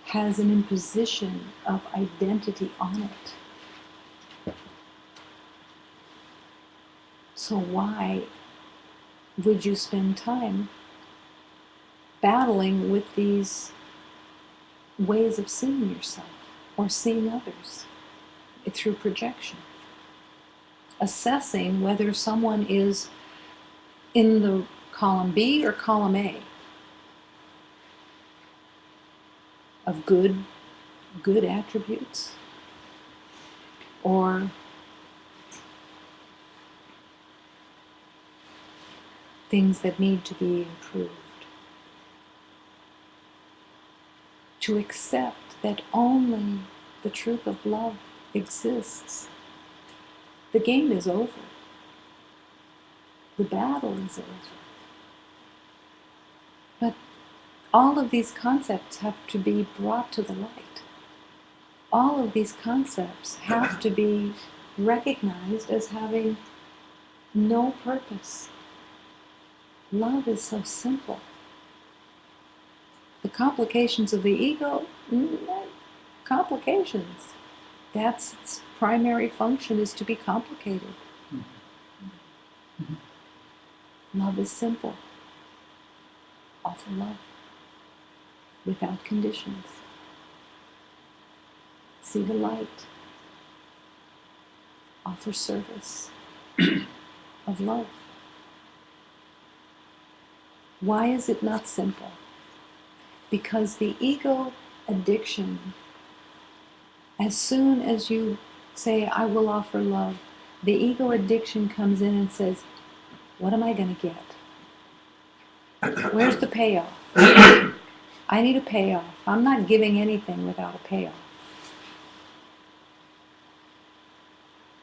has an imposition of identity on it. So why would you spend time battling with these ways of seeing yourself or seeing others through projection? Assessing whether someone is in the column B or column A of good attributes, or things that need to be improved. To accept that only the truth of love exists. The game is over. The battle is over. But all of these concepts have to be brought to the light. All of these concepts have to be recognized as having no purpose. Love is so simple. The complications of the ego, complications. That's its primary function, is to be complicated. Love is simple. Offer love without conditions. See the light. Offer service of love. Why is it not simple? Because the ego addiction, as soon as you say, I will offer love, the ego addiction comes in and says, what am I going to get? Where's the payoff? I need a payoff. I'm not giving anything without a payoff.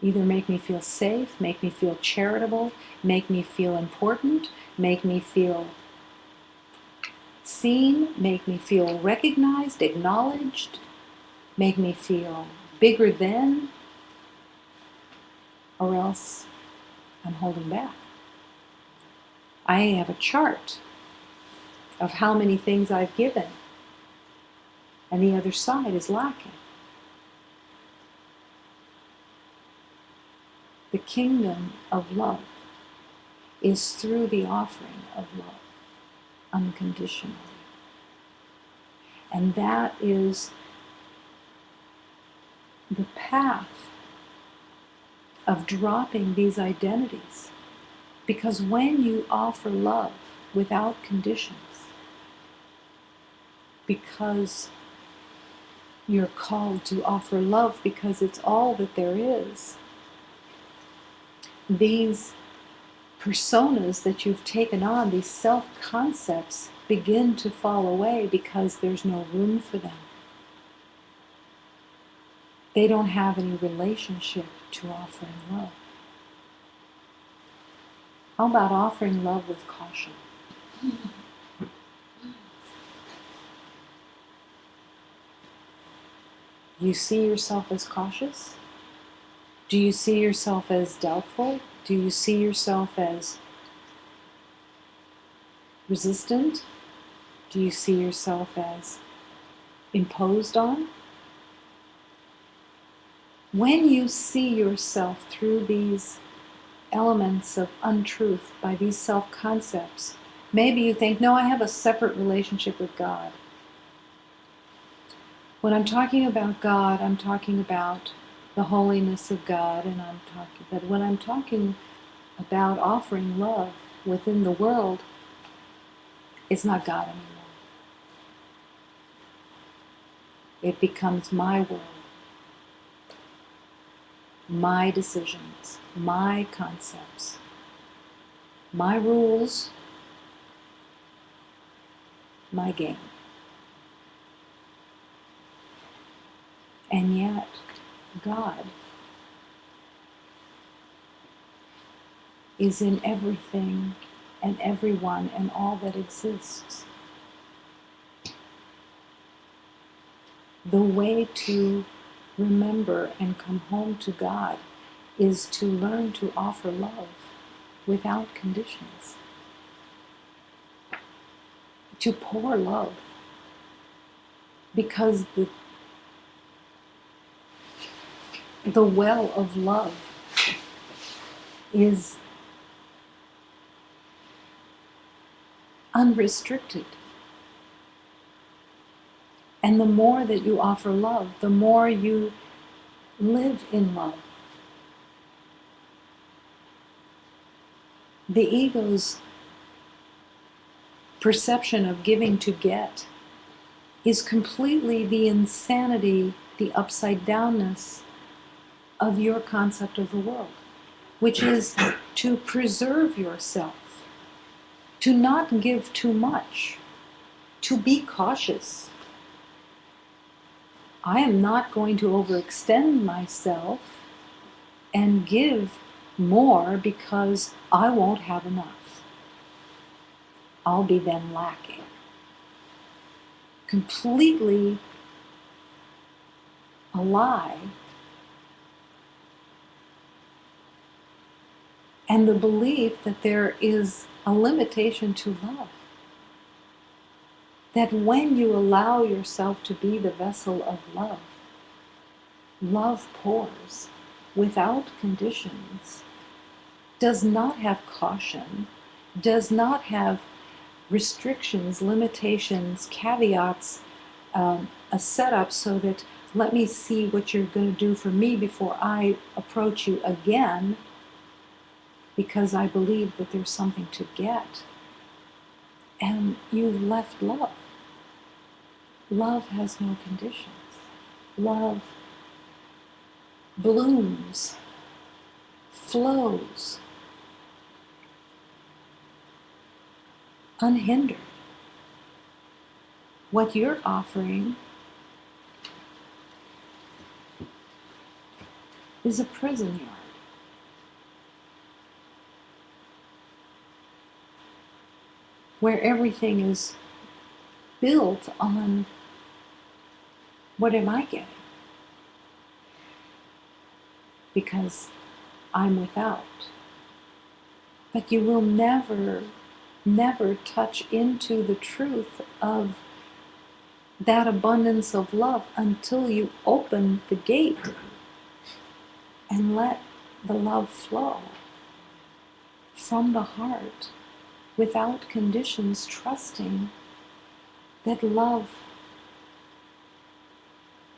Either make me feel safe, make me feel charitable, make me feel important, make me feel seen, make me feel recognized, acknowledged, make me feel bigger than, or else I'm holding back. I have a chart of how many things I've given, and the other side is lacking. The kingdom of love is through the offering of love, unconditionally. And that is the path of dropping these identities. Because when you offer love without conditions, because you're called to offer love because it's all that there is, these personas that you've taken on, these self-concepts, begin to fall away because there's no room for them. They don't have any relationship to offering love. How about offering love with caution? Do you see yourself as cautious? Do you see yourself as doubtful? Do you see yourself as resistant? Do you see yourself as imposed on? When you see yourself through these elements of untruth, by these self-concepts, maybe you think, no, I have a separate relationship with God. When I'm talking about God, I'm talking about the holiness of God, but when I'm talking about offering love within the world, it's not God anymore. It becomes my world, my decisions, my concepts, my rules, my game. And yet, God is in everything and everyone and all that exists. The way to remember and come home to God is to learn to offer love without conditions. To pour love. Because the well of love is unrestricted. And the more that you offer love, the more you live in love. The ego's perception of giving to get is completely the insanity, the upside downness of your concept of the world, which is to preserve yourself, to not give too much, to be cautious. I am not going to overextend myself and give more because I won't have enough. I'll be then lacking. Completely a lie. And the belief that there is a limitation to love. That when you allow yourself to be the vessel of love, love pours without conditions, does not have caution, does not have restrictions, limitations, caveats, a setup so that let me see what you're going to do for me before I approach you again, because I believe that there's something to get. And you've left love. Love has no conditions. Love blooms, flows, unhindered. What you're offering is a prison yard. Where everything is built on what am I getting? Because I'm without. But you will never, never touch into the truth of that abundance of love until you open the gate and let the love flow from the heart without conditions, trusting that love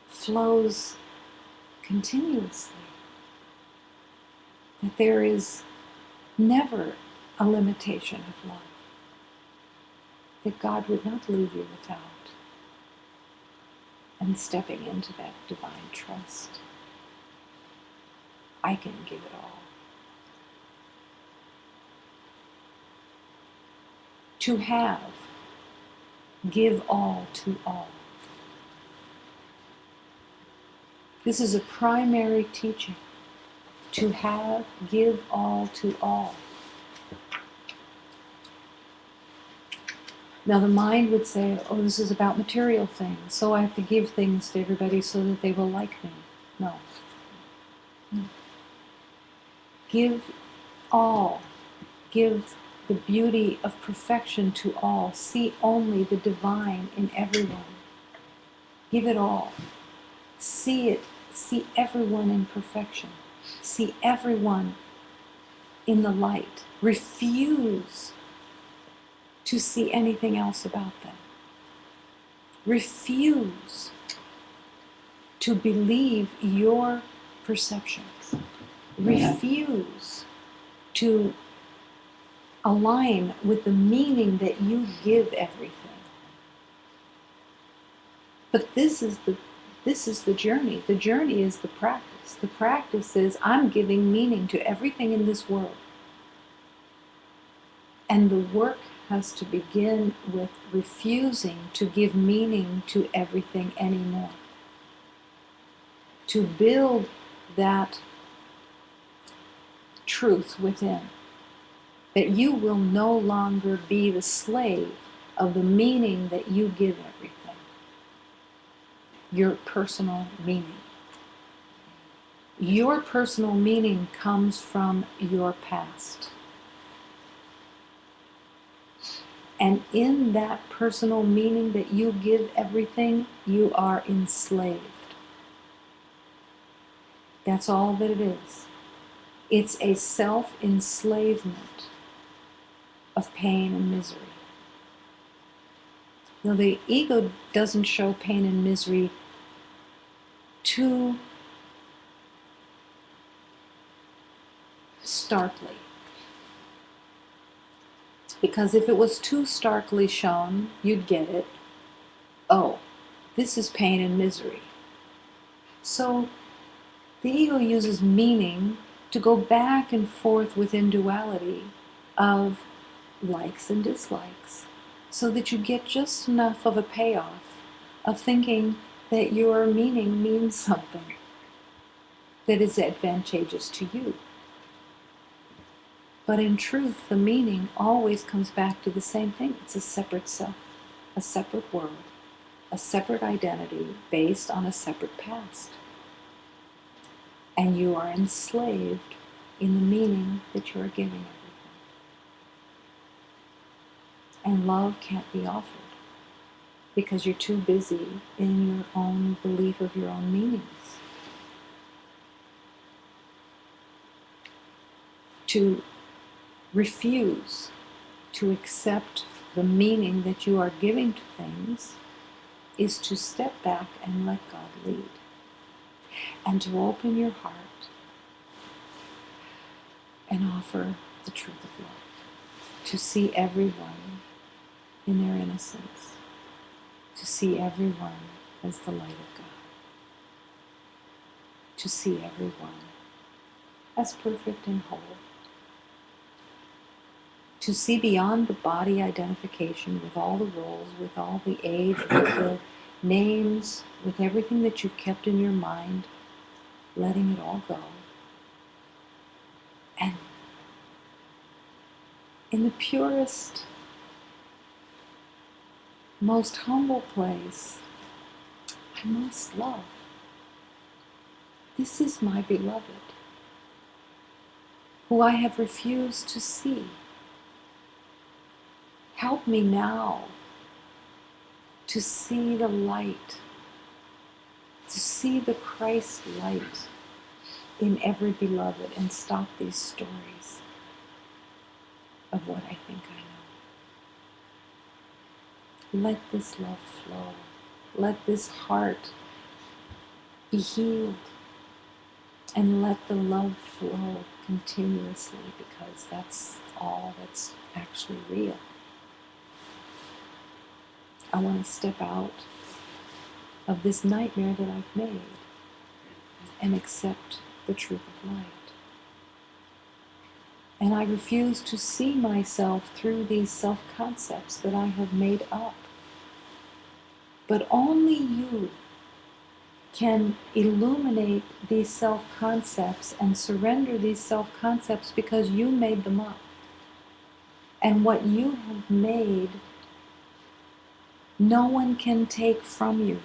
flows continuously. That there is never a limitation of love. That God would not leave you without. And stepping into that divine trust. I can give it all. To have, give all to all. This is a primary teaching. To have, give all to all. Now the mind would say, oh, this is about material things, so I have to give things to everybody so that they will like me. No. Give all. Give the beauty of perfection to all. See only the divine in everyone. Give it all. See it. See everyone in perfection. See everyone in the light. Refuse to see anything else about them. Refuse to believe your perceptions. Refuse to align with the meaning that you give everything. But this is the journey. The journey is the practice. The practice is I'm giving meaning to everything in this world. And the work has to begin with refusing to give meaning to everything anymore. To build that truth within. That you will no longer be the slave of the meaning that you give everything. your personal meaning. Your personal meaning comes from your past. And in that personal meaning that you give everything, you are enslaved. That's all that it is. It's a self-enslavement of pain and misery. Now, the ego doesn't show pain and misery too starkly. Because if it was too starkly shown, you'd get it. Oh, this is pain and misery. So the ego uses meaning to go back and forth within duality of likes and dislikes, so that you get just enough of a payoff of thinking that your meaning means something that is advantageous to you. But in truth, the meaning always comes back to the same thing. It's a separate self, a separate world, a separate identity based on a separate past. And you are enslaved in the meaning that you are giving everything. And love can't be offered because you're too busy in your own belief of your own meanings to refuse to accept the meaning that you are giving to things is to step back and let God lead, and to open your heart and offer the truth of love, to see everyone in their innocence, to see everyone as the light of God, to see everyone as perfect and whole, to see beyond the body identification with all the roles, with all the age, with the names, with everything that you've kept in your mind, letting it all go. And in the purest, most humble place, I must love. This is my beloved, who I have refused to see. Help me now to see the light, to see the Christ light in every beloved, and stop these stories of what I think I know. Let this love flow. Let this heart be healed. And let the love flow continuously, because that's all that's actually real. I want to step out of this nightmare that I've made and accept the truth of light. And I refuse to see myself through these self-concepts that I have made up. But only you can illuminate these self-concepts and surrender these self-concepts, because you made them up. And what you have made, no one can take from you.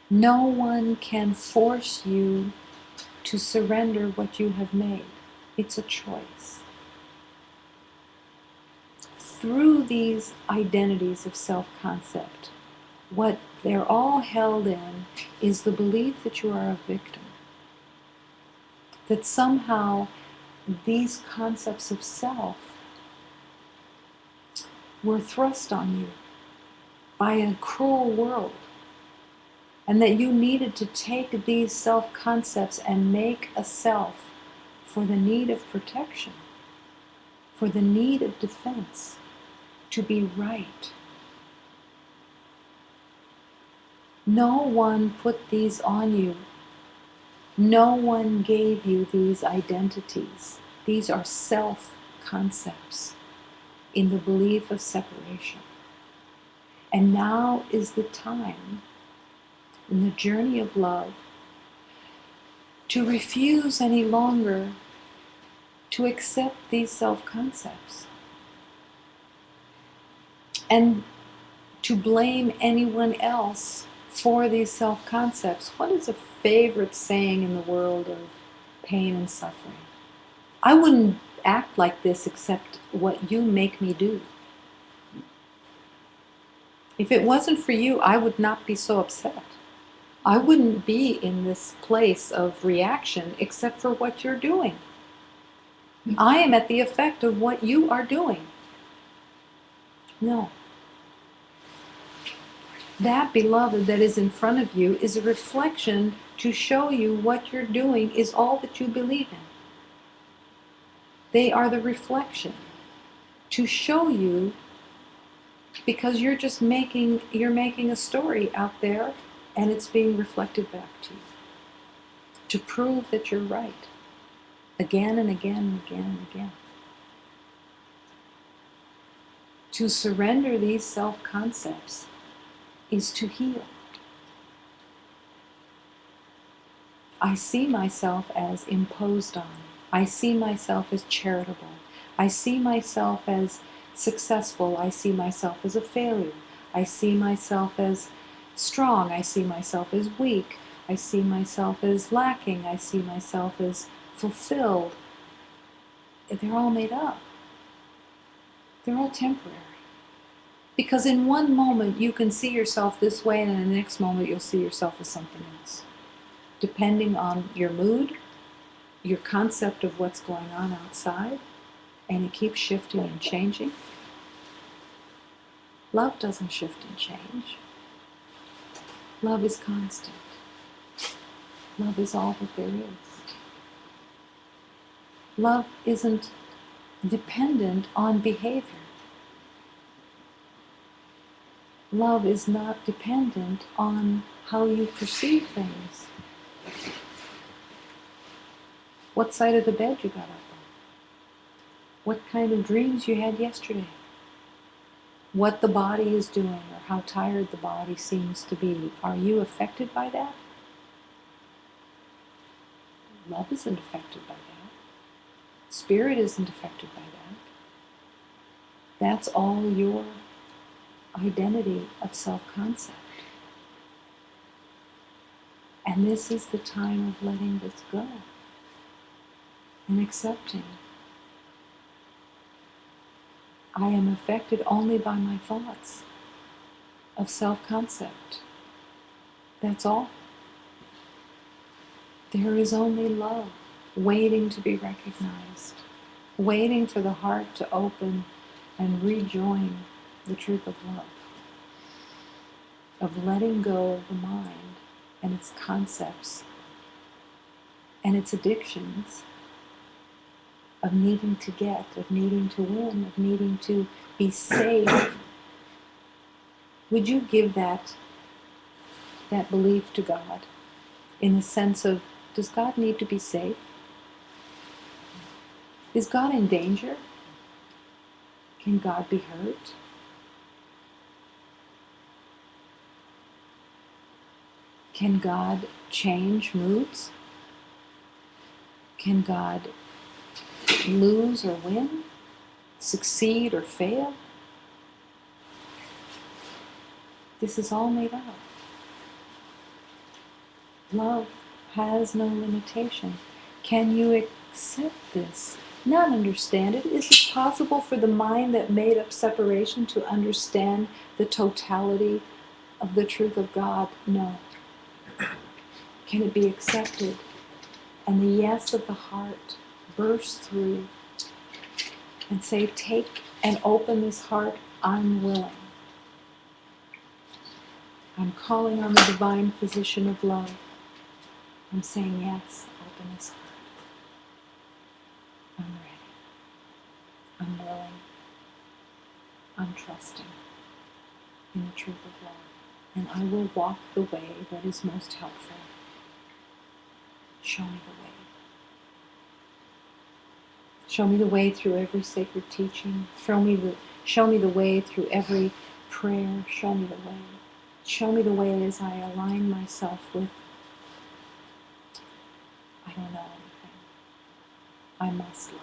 No one can force you to surrender what you have made. It's a choice. Through these identities of self-concept, what they're all held in is the belief that you are a victim. That somehow these concepts of self were thrust on you by a cruel world, and that you needed to take these self-concepts and make a self for the need of protection, for the need of defense, to be right. No one put these on you. No one gave you these identities. These are self-concepts in the belief of separation. And now is the time in the journey of love to refuse any longer to accept these self-concepts and to blame anyone else for these self-concepts. What is a favorite saying in the world of pain and suffering? I wouldn't act like this except what you make me do. If it wasn't for you, I would not be so upset. I wouldn't be in this place of reaction except for what you're doing. I am at the effect of what you are doing. No. That beloved that is in front of you is a reflection to show you what you're doing is all that you believe in. They are the reflection to show you, because you're just making a story out there and it's being reflected back to you to prove that you're right again and again and again and again. To surrender these self-concepts is to heal. I see myself as imposed on. I see myself as charitable. I see myself as successful. I see myself as a failure. I see myself as strong. I see myself as weak. I see myself as lacking. I see myself as fulfilled. They're all made up. They're all temporary. Because in one moment you can see yourself this way, and in the next moment you'll see yourself as something else. Depending on your mood, your concept of what's going on outside, and it keeps shifting and changing. Love doesn't shift and change. Love is constant. Love is all that there is. Love isn't dependent on behavior. Love is not dependent on how you perceive things. What side of the bed you got up on. What kind of dreams you had yesterday. What the body is doing or how tired the body seems to be. Are you affected by that? Love isn't affected by that. Spirit isn't affected by that. That's all your identity of self-concept. And this is the time of letting this go and accepting. I am affected only by my thoughts of self-concept. That's all. There is only love waiting to be recognized, waiting for the heart to open and rejoin the truth of love, of letting go of the mind and its concepts and its addictions, of needing to get, of needing to win, of needing to be safe. Would you give that belief to God in the sense of, does God need to be safe? Is God in danger? Can God be hurt? Can God change moods? Can God lose or win? Succeed or fail? This is all made up. Love has no limitation. Can you accept this? Not understand it. Is it possible for the mind that made up separation to understand the totality of the truth of God? No. Can it be accepted? And the yes of the heart burst through and say, take and open this heart, I'm willing. I'm calling on the divine physician of love. I'm saying, yes, open this heart. I'm ready. I'm willing. I'm trusting in the truth of love. And I will walk the way that is most helpful. Show me the way. Show me the way through every sacred teaching. Show me the way through every prayer. Show me the way. Show me the way as I align myself with, I don't know anything. I must love.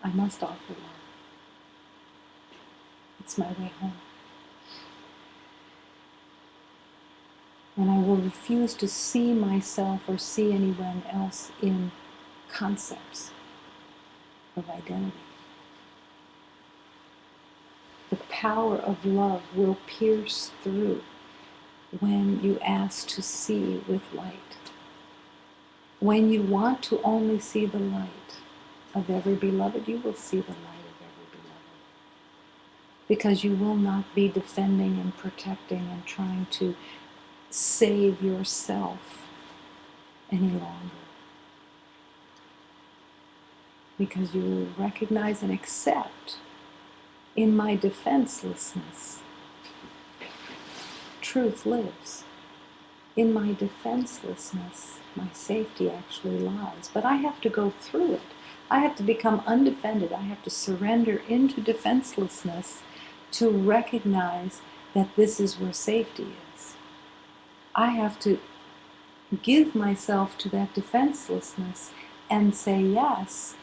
I must offer love. It's my way home. And I will refuse to see myself or see anyone else in concepts of identity. The power of love will pierce through when you ask to see with light. When you want to only see the light of every beloved, you will see the light of every beloved. Because you will not be defending and protecting and trying to save yourself any longer. Because you will recognize and accept in my defenselessness, truth lives. In my defenselessness, my safety actually lies. But I have to go through it. I have to become undefended. I have to surrender into defenselessness to recognize that this is where safety is. I have to give myself to that defenselessness and say, yes,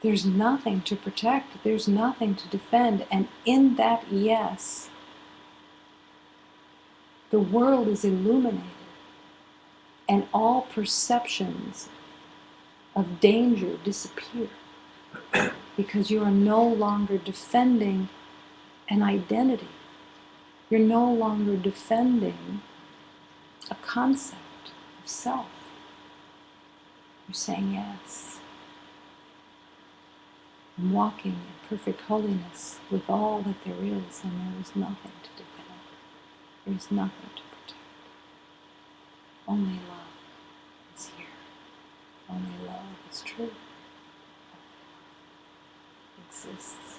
there's nothing to protect, there's nothing to defend. And in that yes, the world is illuminated. And all perceptions of danger disappear because you are no longer defending an identity. You're no longer defending a concept of self. You're saying, yes, I'm walking in perfect holiness with all that there is, and there is nothing to defend. There is nothing to protect. Only love is here. Only love is true. Exists.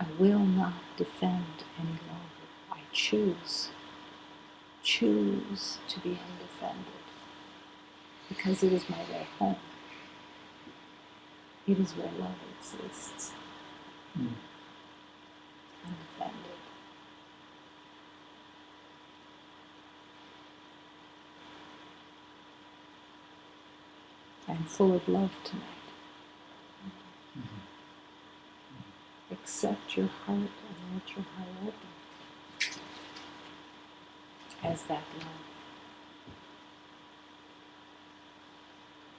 I will not defend any longer. I choose to be undefended because it is my way home. It is where love exists. Undefended. I'm full of love tonight. Accept your heart and let your heart open as that love.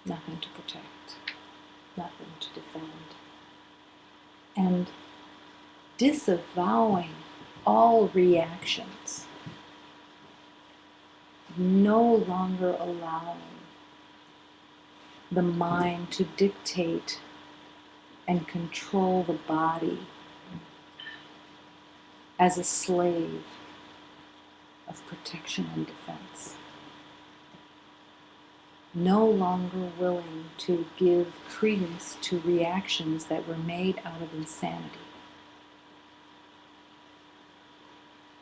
Nothing to protect, nothing to defend. And disavowing all reactions, no longer allowing the mind to dictate and control the body as a slave of protection and defense. No longer willing to give credence to reactions that were made out of insanity.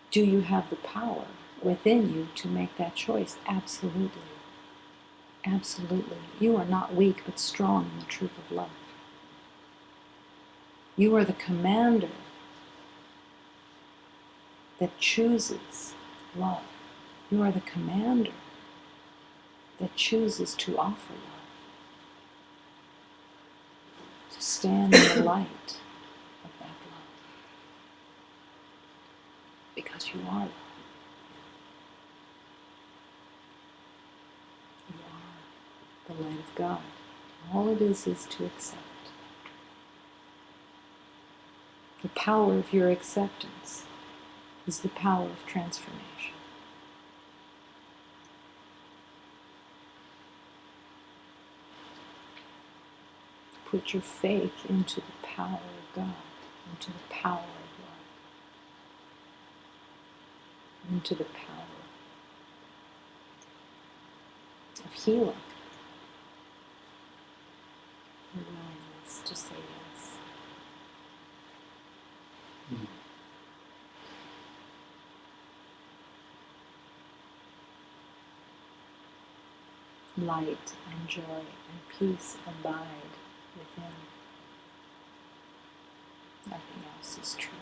Do you have the power within you to make that choice? Absolutely. Absolutely. You are not weak, but strong in the truth of love. You are the commander that chooses love. You are the commander that chooses to offer love, to stand in the light of that love, because you are love. You are the light of God. All it is to accept. The power of your acceptance is the power of transformation. Put your faith into the power of God, into the power of love, into the power of healing. The willingness to say yes. Light and joy and peace abide within. Nothing else is true.